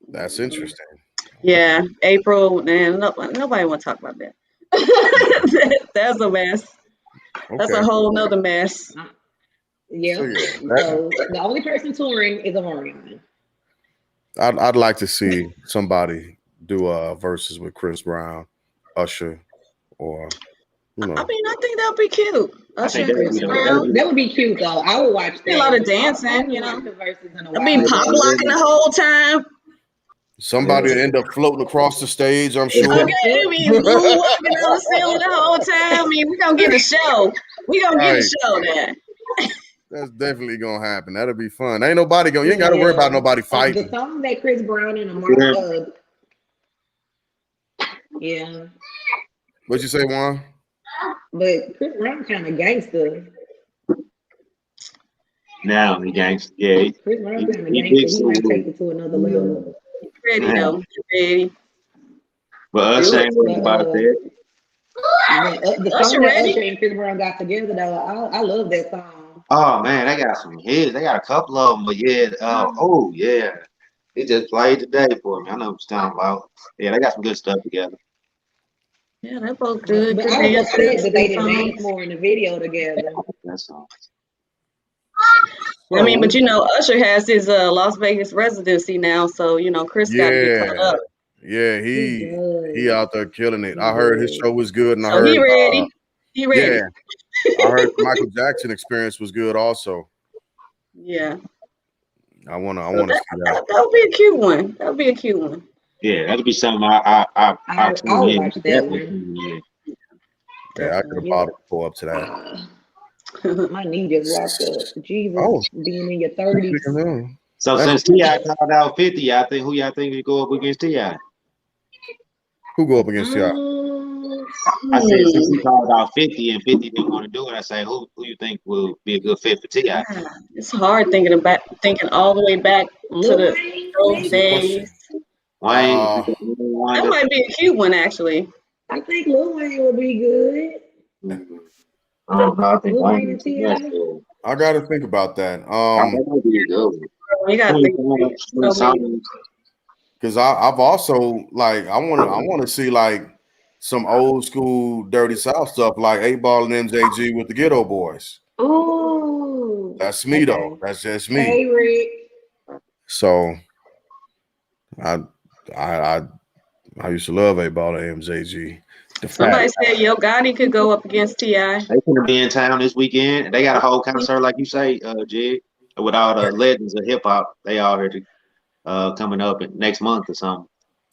That's interesting. Yeah, April, and nobody want to talk about that. That's a mess. Okay. That's a whole nother mess. Yeah. So the only person touring is Omarion. I'd like to see somebody do verses with Chris Brown, Usher, or I mean, I think that would be cute. Usher and Chris Brown. That would be cute, though. I would watch that. A lot of dancing, I'd be pop locking the whole time. Somebody will end up floating across the stage, I'm sure. Okay, we walking on the ceiling the whole time. I mean, we're going to get a show. We're going to get a show there. That's definitely going to happen. That'll be fun. Ain't nobody going, you ain't got to worry about nobody fighting. The song that Chris Brown and Amara yeah. What'd you say, Juan? But Chris Brown kind of gangster. Now he gangster. Yeah, Chris Brown kind of he gangster. big He might so take it to another level. Ready man. though. Ready. But Usher Do it. ain't worried But about that. the Usher song that ready? Usher and Chris Brown got together, though, I love that song. Oh man, they got some hits. They got a couple of them, but yeah. Oh yeah, he just played today for me. I know what you're talking about. Yeah, they got some good stuff together. Yeah, they're both good. But Good I was upset dancers, that good they didn't dance songs. more in the video together. That's all. I mean, but So Usher has his Las Vegas residency now, so Chris got to get caught yeah, up. yeah, He he does. out there killing it. He I heard his does. show was good, and I So he heard ready. He ready. yeah, I heard Michael Jackson experience was good also. Yeah. I wanna So see that. that would be a cute one. That would be a cute one. Yeah, that'd be something I tune would in. watch that Definitely one. tune in. Yeah, I could have Yeah. bought a pull up to that. My knee just locked up. Jesus, Oh, being in your 30s. So since T.I. called out 50, who y'all think would go up against T.I.? who go up against T.I.? I said since he called out 50 and 50 didn't want to do it, I say who you think will be a good fit for T.I.? Yeah, it's hard thinking all the way back to Lil Wayne, those That's a maybe? days. question. Wayne, That might be a cute one, actually. I think Lil Wayne would be good. I don't know. I think Lil Wayne Wayne and is the best. T.I. I got to think about that. That might be a good one. You got to think. 20 songs. Because I've also like I want to see like some old school Dirty South stuff like 8 Ball and MJG with the Ghetto Boys. Ooh. That's me though. That's just me. Hey, Rick. So I used to love 8 Ball and MJG. Somebody said Yo Gotti could go up against T.I. They gonna be in town this weekend. They got a whole concert, like you say, Jig, with all the legends of hip hop. They all here to coming up next month or something.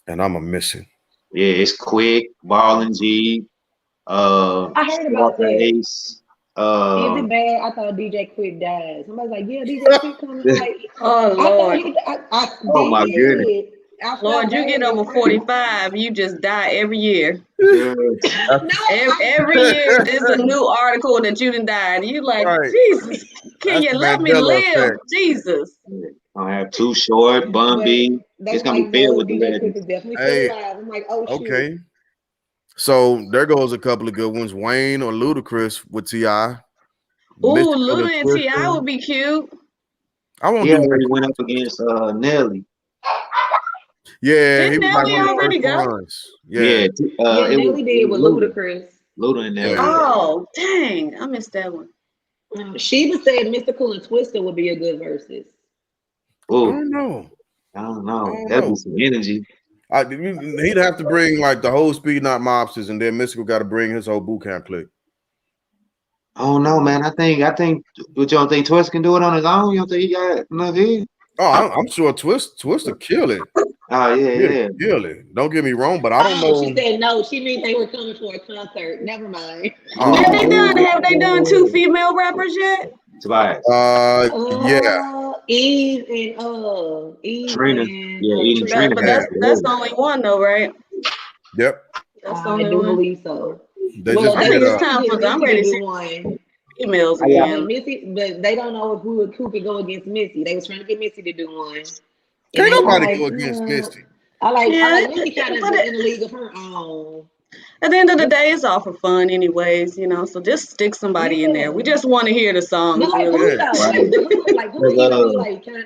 And I'm a miss it. Yeah, it's Quick, Ball and G, I heard about that. Is Scarface. it bad? I thought DJ Quick died. Somebody's like, yeah, DJ Quick coming. Like, Oh, Lord. Oh, my goodness. Lord, you get over 45, you just die every year. Yeah. Every year, there's a new article that you done died. You like, Right. Jesus, can That's you the let me Mandela live? effect. Jesus. I have Too Short, Bun B. It's gonna be filled with the DJ Quick legends. is definitely Hey, still alive. I'm like, oh, shoot. Okay. So there goes a couple of good ones. Wayne or Ludacris with T.I. Ooh, Mystical Luda and T.I. Twister. would be cute. I won't He do already went up against Nelly. Yeah, he Didn't was like Nelly one of the already first go? ones. Yeah, Yeah. it Nelly was did with Ludacris. Luda and Nelly. Yeah. Oh, dang. I missed that one. Sheba said Mystical and Twister would be a good versus. I Ooh, don't know. I don't know. That'd be some energy. He'd have to bring like the whole Speed Not Mobsters, and then Mystical got to bring his whole boot camp clique. I don't know, man. I think. What you don't think Twist can do it on his own? You don't think he got enough here? Oh, I'm sure Twister kill it. Oh yeah. Kill it. Don't get me wrong, but I don't know. She said no. She means they were coming for a concert. Never mind. Have they done 2 female rappers yet? Tobias. Yeah. Eve and Eve Trina. and Yeah, Trina. But that's the only one though, right? Yep. That's the I only do one. believe so. They Well, just I they think did it's time for I'm ready to do see one. females But again. but they don't know who could go against Missy. They was trying to get Missy to do one. Can't nobody go against Misty. I like Missy Yeah, kind of but in a league of her own. at the end of the day, it's all for fun, anyways. So just stick somebody in there. We just want to hear the songs. But like Really. who though? Like who even be like kind of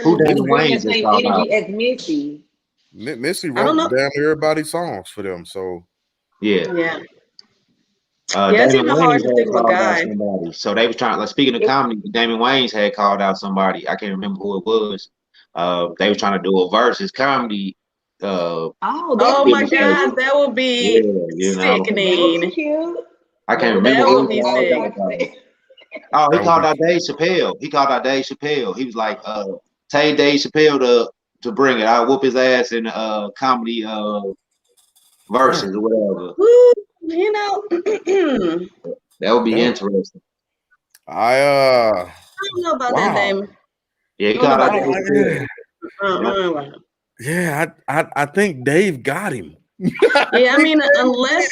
Who Damon bring the Wayans just same called energy out? as Missy? Missy I don't wrote know. damn near everybody's songs for them. So Yeah. Yeah. It's Damon even hard Wayans to think had of a called out guy. somebody. So they was trying, like, speaking of comedy, Damon Wayans had called out somebody. I can't remember who it was. They were trying to do a versus comedy. Oh my God, that would be sickening. Cute. I can't remember That who would be sick. Oh, he called out Dave Chappelle. He was like, "Tell Dave Chappelle to bring it. I'll whoop his ass in comedy verses or whatever." Woo, That would be interesting. I don't know about that, Damon. Yeah, he called out Dave Chappelle. Yeah, I think Dave got him. Yeah, I mean, unless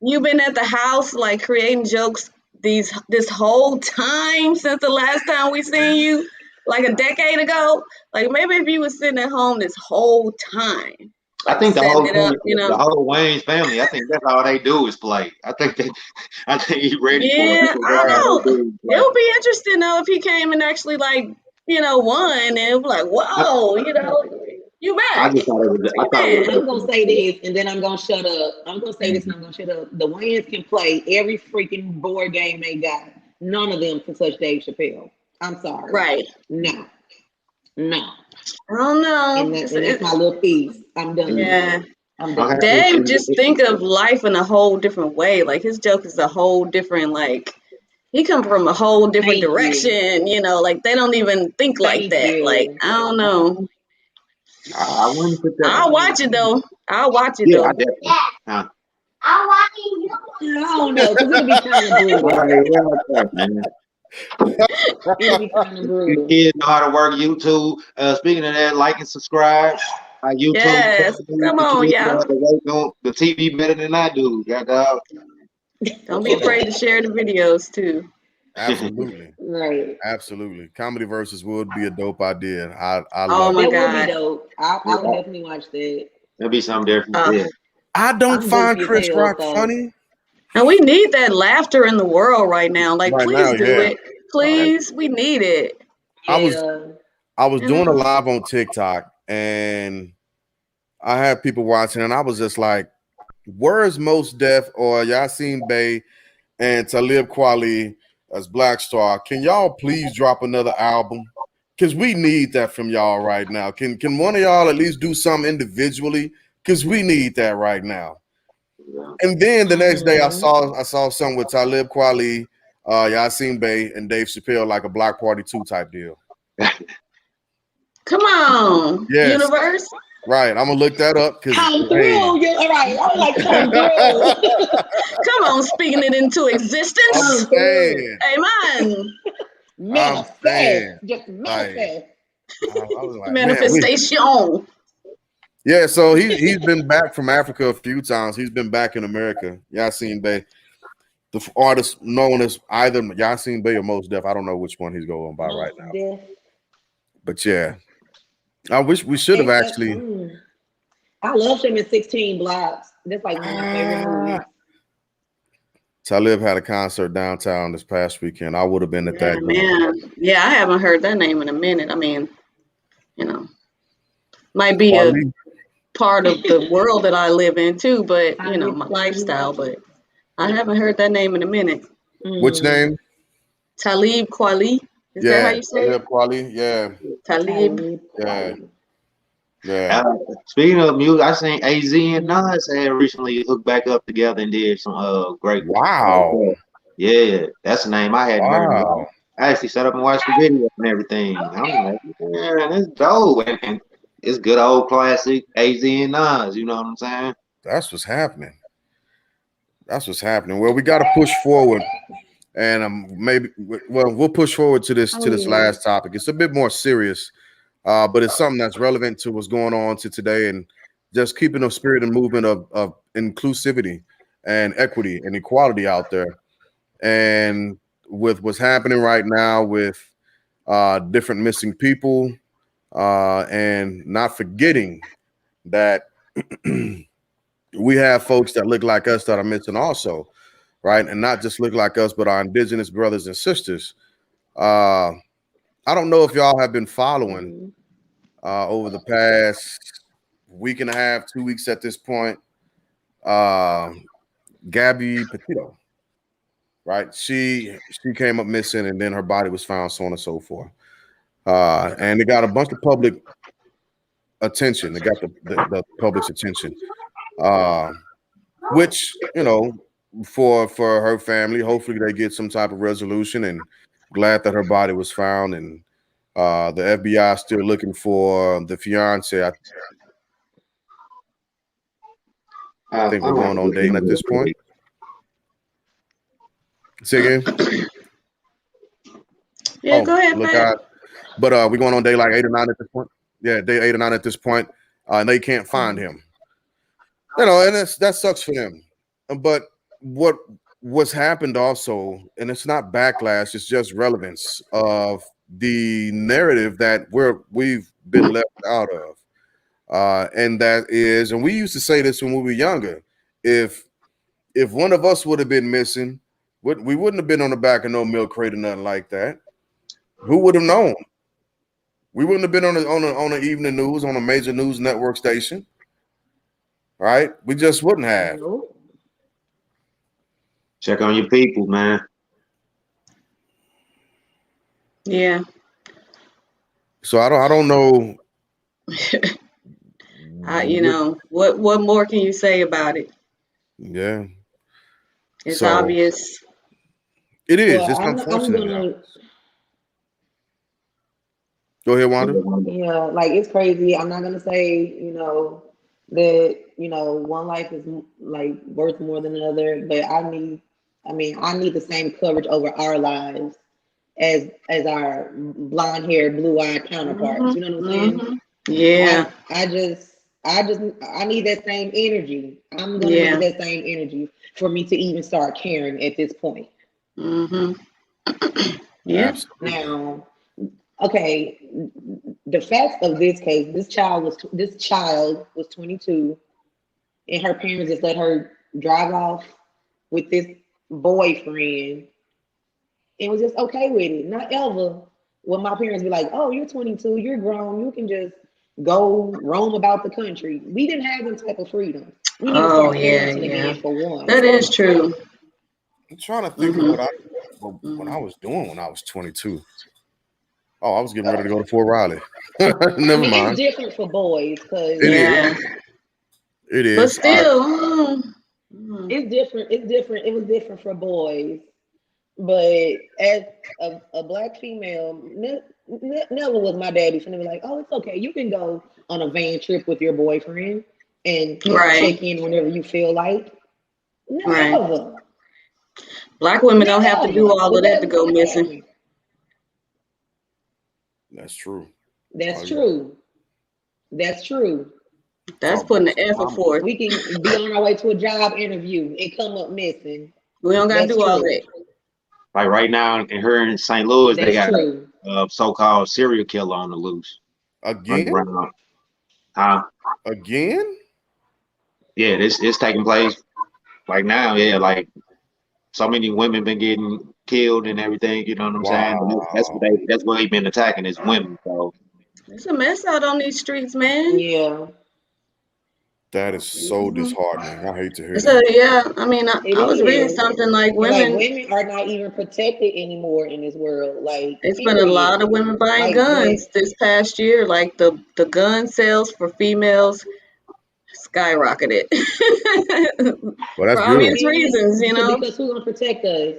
you've been at the house like creating jokes this whole time since the last time we seen you, like a decade ago. Like maybe if you was sitting at home this whole time, I like think the setting whole it up, thing, the whole Wayne's family. I think that's all they do is play. I think he's ready for it Yeah, because I that's all know. they do is It play. would be interesting though if he came and actually like, won and it was like, whoa, you I back. just thought it was. I thought it Man. I'm was. gonna say this, and then I'm gonna shut up. I'm gonna say this, and I'm gonna shut up. The Wayans can play every freaking board game they got. None of them can touch Dave Chappelle. I'm sorry. Right. No. I don't know. And that's my little piece. I'm done. Yeah. I'm done. Dave just think of life in a whole different way. Like his joke is a whole different, like he come from a whole different direction, like they don't even think like that. Like, I don't know. I wouldn't put that. I'll watch it though. Yeah, I definitely. I'm watching you. I don't know, because it'll be kind of brutal. It'll be kind of brutal. Kids know how to work YouTube. Speaking of that, like and subscribe. YouTube. Yes. Come on, y'all. The TV better than I do. Don't be afraid to share the videos too. Absolutely. Right. Absolutely. Comedy Verzuz would be a dope idea. I Oh love my it. That would God. be dope. I would definitely watch that. That'd be something different. Yeah. I don't I'm find goofy as Chris hell, Rock so- funny. And we need that laughter in the world right now. Like, Right please now, do yeah. it. Please, we need it. I was You doing know? a live on TikTok and I had people watching and I was just like, where's Mos Def or Yasin Bey and Talib Kweli as Black Star? Can y'all please drop another album? Because we need that from y'all right now. Can one of y'all at least do something individually? Because we need that right now. And then the next day I saw something with Talib Kweli, Yasin Bey, and Dave Chappelle, like a Block Party 2 type deal. Come on, Yes. universe. Right, I'm gonna look that up because Come through. All right, I was like, come through. Come on, speaking it into existence. I'm saying. Amen. Manifest. Just manifest. I was like, Manifestation. Yeah, so he's been back from Africa a few times. He's been back in America. Yasin Bey, the artist known as either Yasin Bey or Mos Def. I don't know which one he's going by right now. But yeah, I wish we should have actually. I love him in 16 Blocks. That's like one of my favorite movies. Talib had a concert downtown this past weekend. I would have been at that. Man, yeah, I haven't heard that name in a minute. I mean, might be a part of the world that I live in too, but my lifestyle. But I haven't heard that name in a minute. Which name? Talib Kweli. Is that how you say it? Talib Kweli. Yeah. Talib. Yeah. Yeah. Speaking of music, I seen AZ and Nas had recently hooked back up together and did some great. Wow. Yeah, that's the name I hadn't heard of. I actually set up and watched the video and everything. I'm like, man, it's dope. And it's good old classic AZ and Nas, you know what I'm saying? That's what's happening. That's what's happening. Well, we got to push forward. And we'll push forward to this last topic. It's a bit more serious. But it's something that's relevant to what's going on to today and just keeping the spirit and movement of inclusivity and equity and equality out there. And with what's happening right now with different missing people and not forgetting that we have folks that look like us that are missing also, right? And not just look like us, but our indigenous brothers and sisters. I don't know if y'all have been following over the past week and a half, 2 weeks at this point, Gabby Petito, right? She came up missing and then her body was found, so on and so forth. And they got a bunch of public attention. They got the public's attention, which, for her family, hopefully they get some type of resolution, and glad that her body was found. And the FBI is still looking for the fiance. I think we're going on dating at this point. Say again? Yeah, go ahead, Pat. But we're going on day like 8 or 9 at this point. Yeah, day 8 or 9 at this point. And they can't find him. And that sucks for them. But what what's happened also, and it's not backlash, it's just relevance of the narrative that we've been left out of. And that is, and we used to say this when we were younger, if one of us would have been missing, we wouldn't have been on the back of no milk crate or nothing like that. Who would have known? We wouldn't have been on the evening news, on a major news network station, right? We just wouldn't have. Check on your people, man. Yeah. So I don't know. You know, what more can you say about it? Yeah. It's obvious. It is. It's unfortunate. Go ahead, Wanda. Yeah, like it's crazy. I'm not gonna say, that, one life is like worth more than another, but I need the same coverage over our lives as our blonde haired, blue eyed counterparts. Mm-hmm. You know what I'm saying? Yeah. I need that same energy. I'm gonna need that same energy for me to even start caring at this point. Mm-hmm. Yeah. Absolutely. Now, okay, the facts of this case, this child was 22, and her parents just let her drive off with this boyfriend and was just okay with it. Not ever will my parents be like, "Oh, you're 22, you're grown, you can just go roam about the country." We didn't have that type of freedom. We need to start parenting again, for one. That is true. I'm trying to think of what I was doing when I was 22. Oh, I was getting ready to go to Fort Riley. Never mind. It's different for boys, because it is. But still, it's different. It's different. It was different for boys, but as a black female, never was my daddy finna be like, "Oh, it's okay. You can go on a van trip with your boyfriend and check in whenever you feel like." Never. Black women don't have to do all of that to go missing. That's true. That's true. That's true. That's putting the effort forth. We can be on our way to a job interview and come up missing. We don't gotta do all that. Like right now, in St. Louis, they got a so-called serial killer on the loose. Again? Huh? Again? Yeah, it's taking place like now. Yeah, like so many women been getting killed and everything. You know what I'm saying? That's what they've been attacking is women. So it's a mess out on these streets, man. Yeah. That is so disheartening. I hate to hear that. Yeah, I mean, I was reading something like women are not even protected anymore in this world. Like, it's been a lot of women buying guns this past year. Like the gun sales for females skyrocketed. Well, that's for good. obvious reasons, Because who's gonna protect us?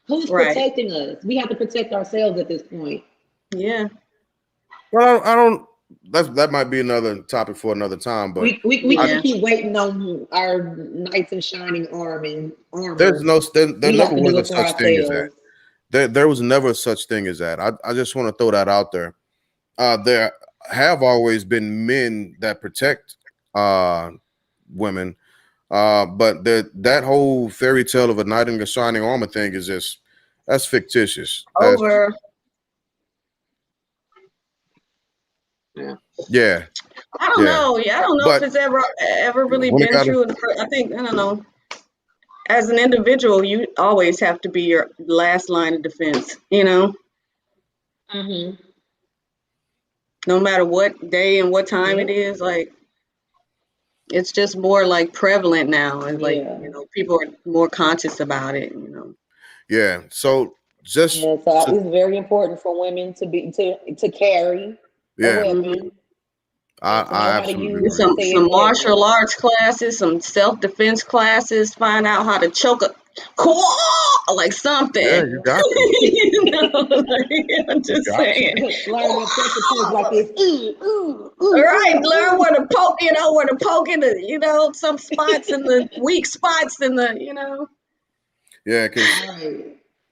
Who's protecting us? We have to protect ourselves at this point. Yeah. Well, I don't. That might be another topic for another time, but we can keep waiting on our knights in shining armor. There never was a such thing as that. There was never such thing as that. I just want to throw that out there. There have always been men that protect women, but that whole fairy tale of a knight in the shining armor thing is that's fictitious. Over. Yeah. I don't know. Yeah, I don't know if it's ever really been true. I think, I don't know. As an individual, you always have to be your last line of defense, Mm-hmm. No matter what day and what time it is, like it's just more like prevalent now, and like people are more conscious about it. Yeah. So just so it's very important for women to carry a weapon. I absolutely agree. Some martial arts classes, some self-defense classes, find out how to choke a claw, like something. Yeah, you got to. I'm just saying. Learn your pressure points like this. Right, learn where to poke, where to poke in the, some spots in the weak spots in the, Yeah, because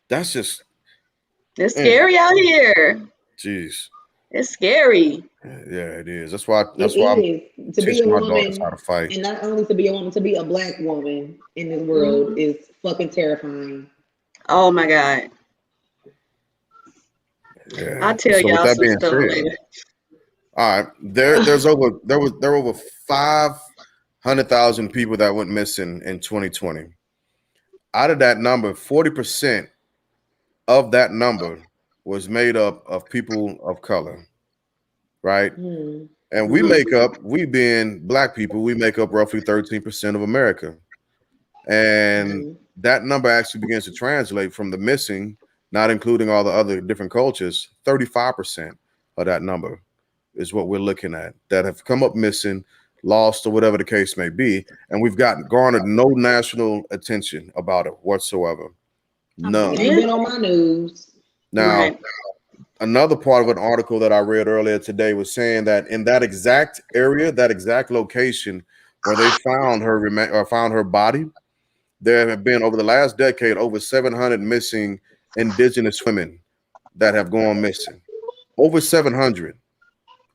that's just. It's scary out here. Jeez. It's scary. Yeah, it is. That's why It I'm is to be a teaching my daughters how woman, to fight. and not only to be a woman, to be a black woman in this world Mhm. is fucking terrifying. Oh my God. Yeah. I'll tell So with y'all that some being stuff said, later. all right, there were over 500,000 people that went missing in 2020. Out of that number, 40% of that number was made up of people of color, right? Hmm. And we being black people, we make up roughly 13% of America. And Hmm. that number actually begins to translate from the missing, not including all the other different cultures, 35% of that number is what we're looking at that have come up missing, lost, or whatever the case may be. And we've garnered no national attention about it whatsoever. None. It ain't been on my news. Now, Right. another part of an article that I read earlier today was saying that in that exact area, that exact location where they found her body, there have been over the last decade over 700 missing indigenous women that have gone missing. Over 700.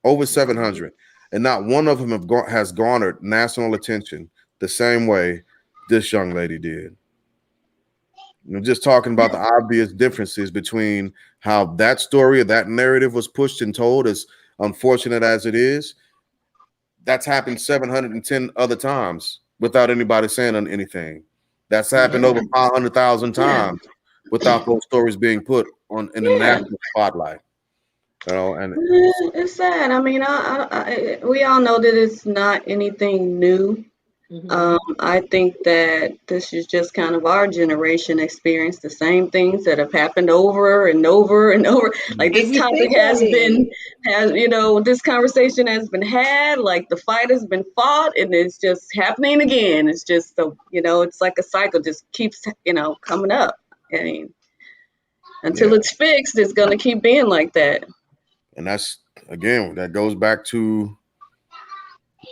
Over 700. And not one of them has garnered national attention the same way this young lady did. I'm just talking about the obvious differences between how that story or that narrative was pushed and told, as unfortunate as it is. That's happened 710 other times without anybody saying anything. That's happened over 500,000 Yeah. times without those stories being put on in the Yeah. national spotlight. You know, and It's sad. I mean, we all know that it's not anything new. Hmm. I think that this is just kind of our generation experience the same things that have happened over and over and over. Like If this you topic think of it, this conversation has been had, like the fight has been fought and it's just happening again. It's just it's like a cycle just keeps, coming up. I mean, until yeah, it's fixed, it's gonna keep being like that. and that's again that goes back to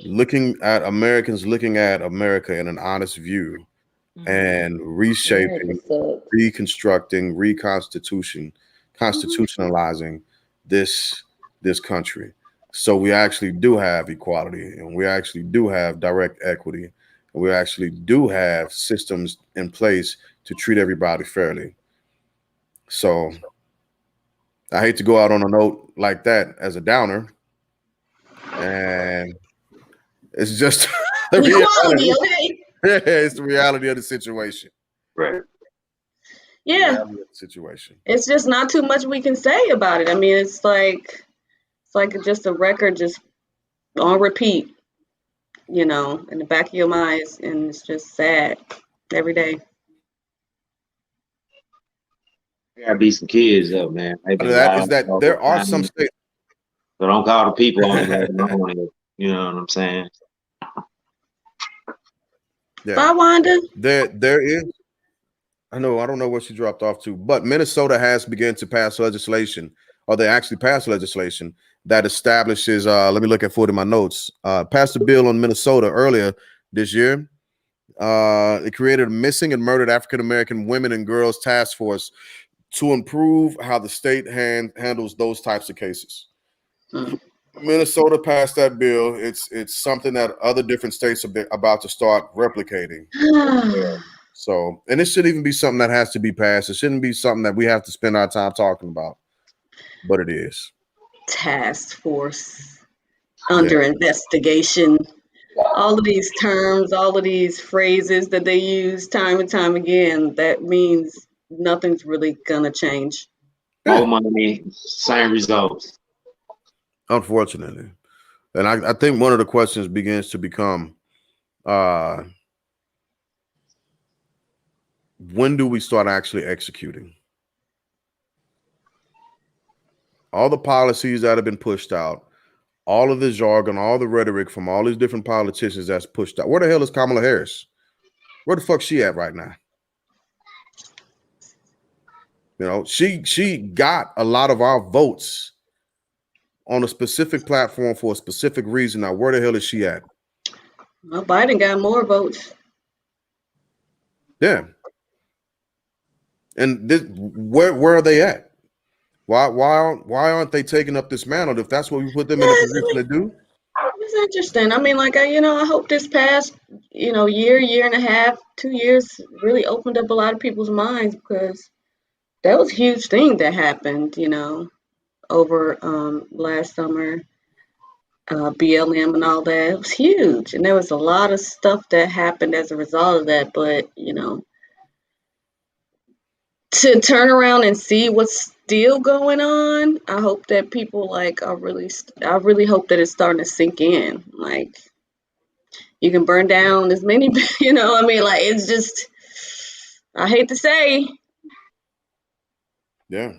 looking at America in an honest view and America reshaping, sucks. reconstructing, constitutionalizing this country. So we actually do have equality, and we actually do have direct equity, and we actually do have systems in place to treat everybody fairly. So I hate to go out on a note like that as a downer, and it's just the Equality, reality. okay? It's the reality of the situation. Right. Yeah. Reality of the situation. It's just not too much we can say about it. I mean, it's like just a record just on repeat, in the back of your minds, and it's just sad every day. There gotta be some kids up, man. They've been That is riding that all there the are some time. states. So don't call the people on it. You know what I'm saying? Yeah, Bye, Wanda. there is. I don't know where she dropped off to, but Minnesota has begun to pass legislation, or they actually passed legislation that establishes. Let me look at forward in my notes. Passed a bill on Minnesota earlier this year. It created a missing and murdered African American women and girls task force to improve how the state handles those types of cases. Hmm. Minnesota passed that bill. It's something that other different states are about to start replicating. So, and it should even be something that has to be passed. It shouldn't be something that we have to spend our time talking about, but it is. Task force under investigation. All of these terms, all of these phrases that they use time and time again, that means nothing's really gonna change. More money, same results. Unfortunately, and I think one of the questions begins to become, when do we start actually executing? All the policies that have been pushed out, all of the jargon, all the rhetoric from all these different politicians that's pushed out. Where the hell is Kamala Harris? Where the fuck's she at right now? You know, she got a lot of our votes on a specific platform for a specific reason. Now, where the hell is she at? Well, Biden got more votes. Yeah. And where are they at? Why aren't they taking up this mantle if that's what we put them in a position to do? It's interesting. I mean, like, I hope this past, year and a half, 2 years really opened up a lot of people's minds, because that was a huge thing that happened, over last summer, BLM and all that. It was huge. And there was a lot of stuff that happened as a result of that. But, to turn around and see what's still going on, I hope that people I really hope that it's starting to sink in. Like, you can burn down as many, it's just, I hate to say. Yeah.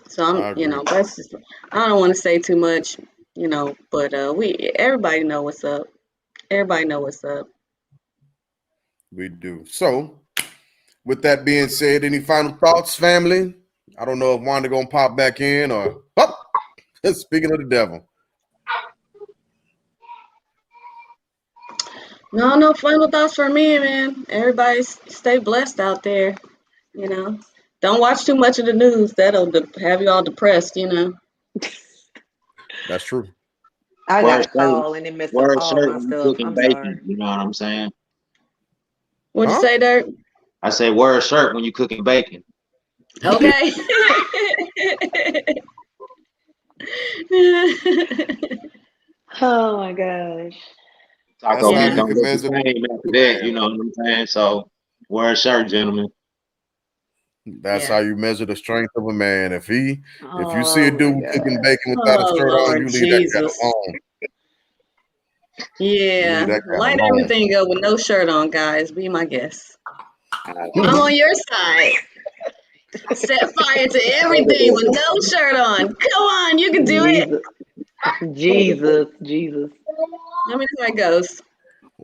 So that's just, I don't want to say too much, but everybody know what's up. Everybody know what's up. We do. So, with that being said, any final thoughts, family? I don't know if Wanda gonna pop back in or speaking of the devil. No final thoughts for me, man. Everybody stay blessed out there. Don't watch too much of the news. That'll have you all depressed. That's true. I got a call and it messed up all my stuff. I'm sorry. You know what I'm saying? What'd you say, Dirk? I say wear a shirt when you're cooking bacon. Okay. Oh my gosh. Taco meat don't look the same after that, you know what I'm saying? So wear a shirt, gentlemen. That's how you measure the strength of a man. If you see a dude cooking bacon without a shirt on, you leave that guy alone. Yeah, light everything up with no shirt on, guys. Be my guest. I'm on your side. Set fire to everything with no shirt on. Come on, you can do it. Jesus. Let me know how it goes.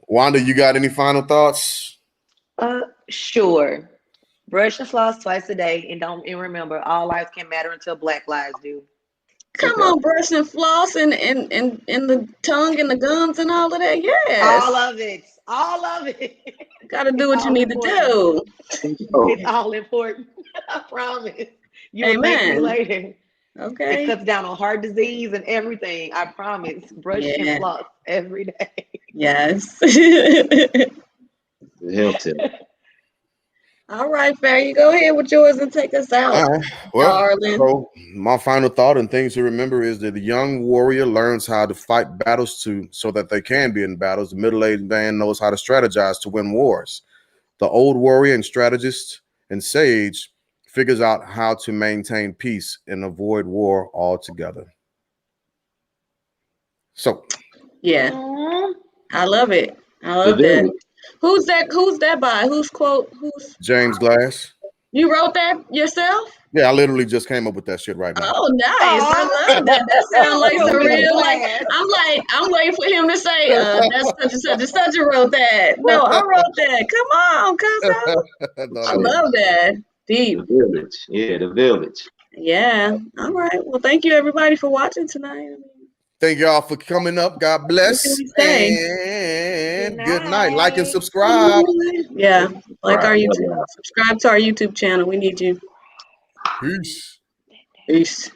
Wanda, you got any final thoughts? Sure. Brush and floss twice a day, and remember, all lives can matter until Black lives do. Come on, brush and floss and the tongue and the gums and all of that. Yes. All of it. Gotta do what you need to do. It's all important. I promise. You'll thank me later. Okay. It cuts down on heart disease and everything. I promise. Brush and floss every day. Yes. Health tip. All right, Fair. You go ahead with yours and take us out. All right. Well, darling. So my final thought and things to remember is that the young warrior learns how to fight battles so that they can be in battles. The middle-aged man knows how to strategize to win wars. The old warrior and strategist and sage figures out how to maintain peace and avoid war altogether. So, yeah, I love it. I love that. Who's that by? Whose quote? James Glass. You wrote that yourself? Yeah, I literally just came up with that shit right now. Oh, nice. I love that. That sounds like the real, I'm waiting for him to say, that's such and such and wrote that. No, I wrote that. Come on, cuz. I love that. Deep. The village. Yeah, the village. Yeah. All right. Well, thank you everybody for watching tonight. Thank y'all for coming up. God bless. And good night. Like and subscribe. Yeah. Like our YouTube. Subscribe to our YouTube channel. We need you. Peace. Peace.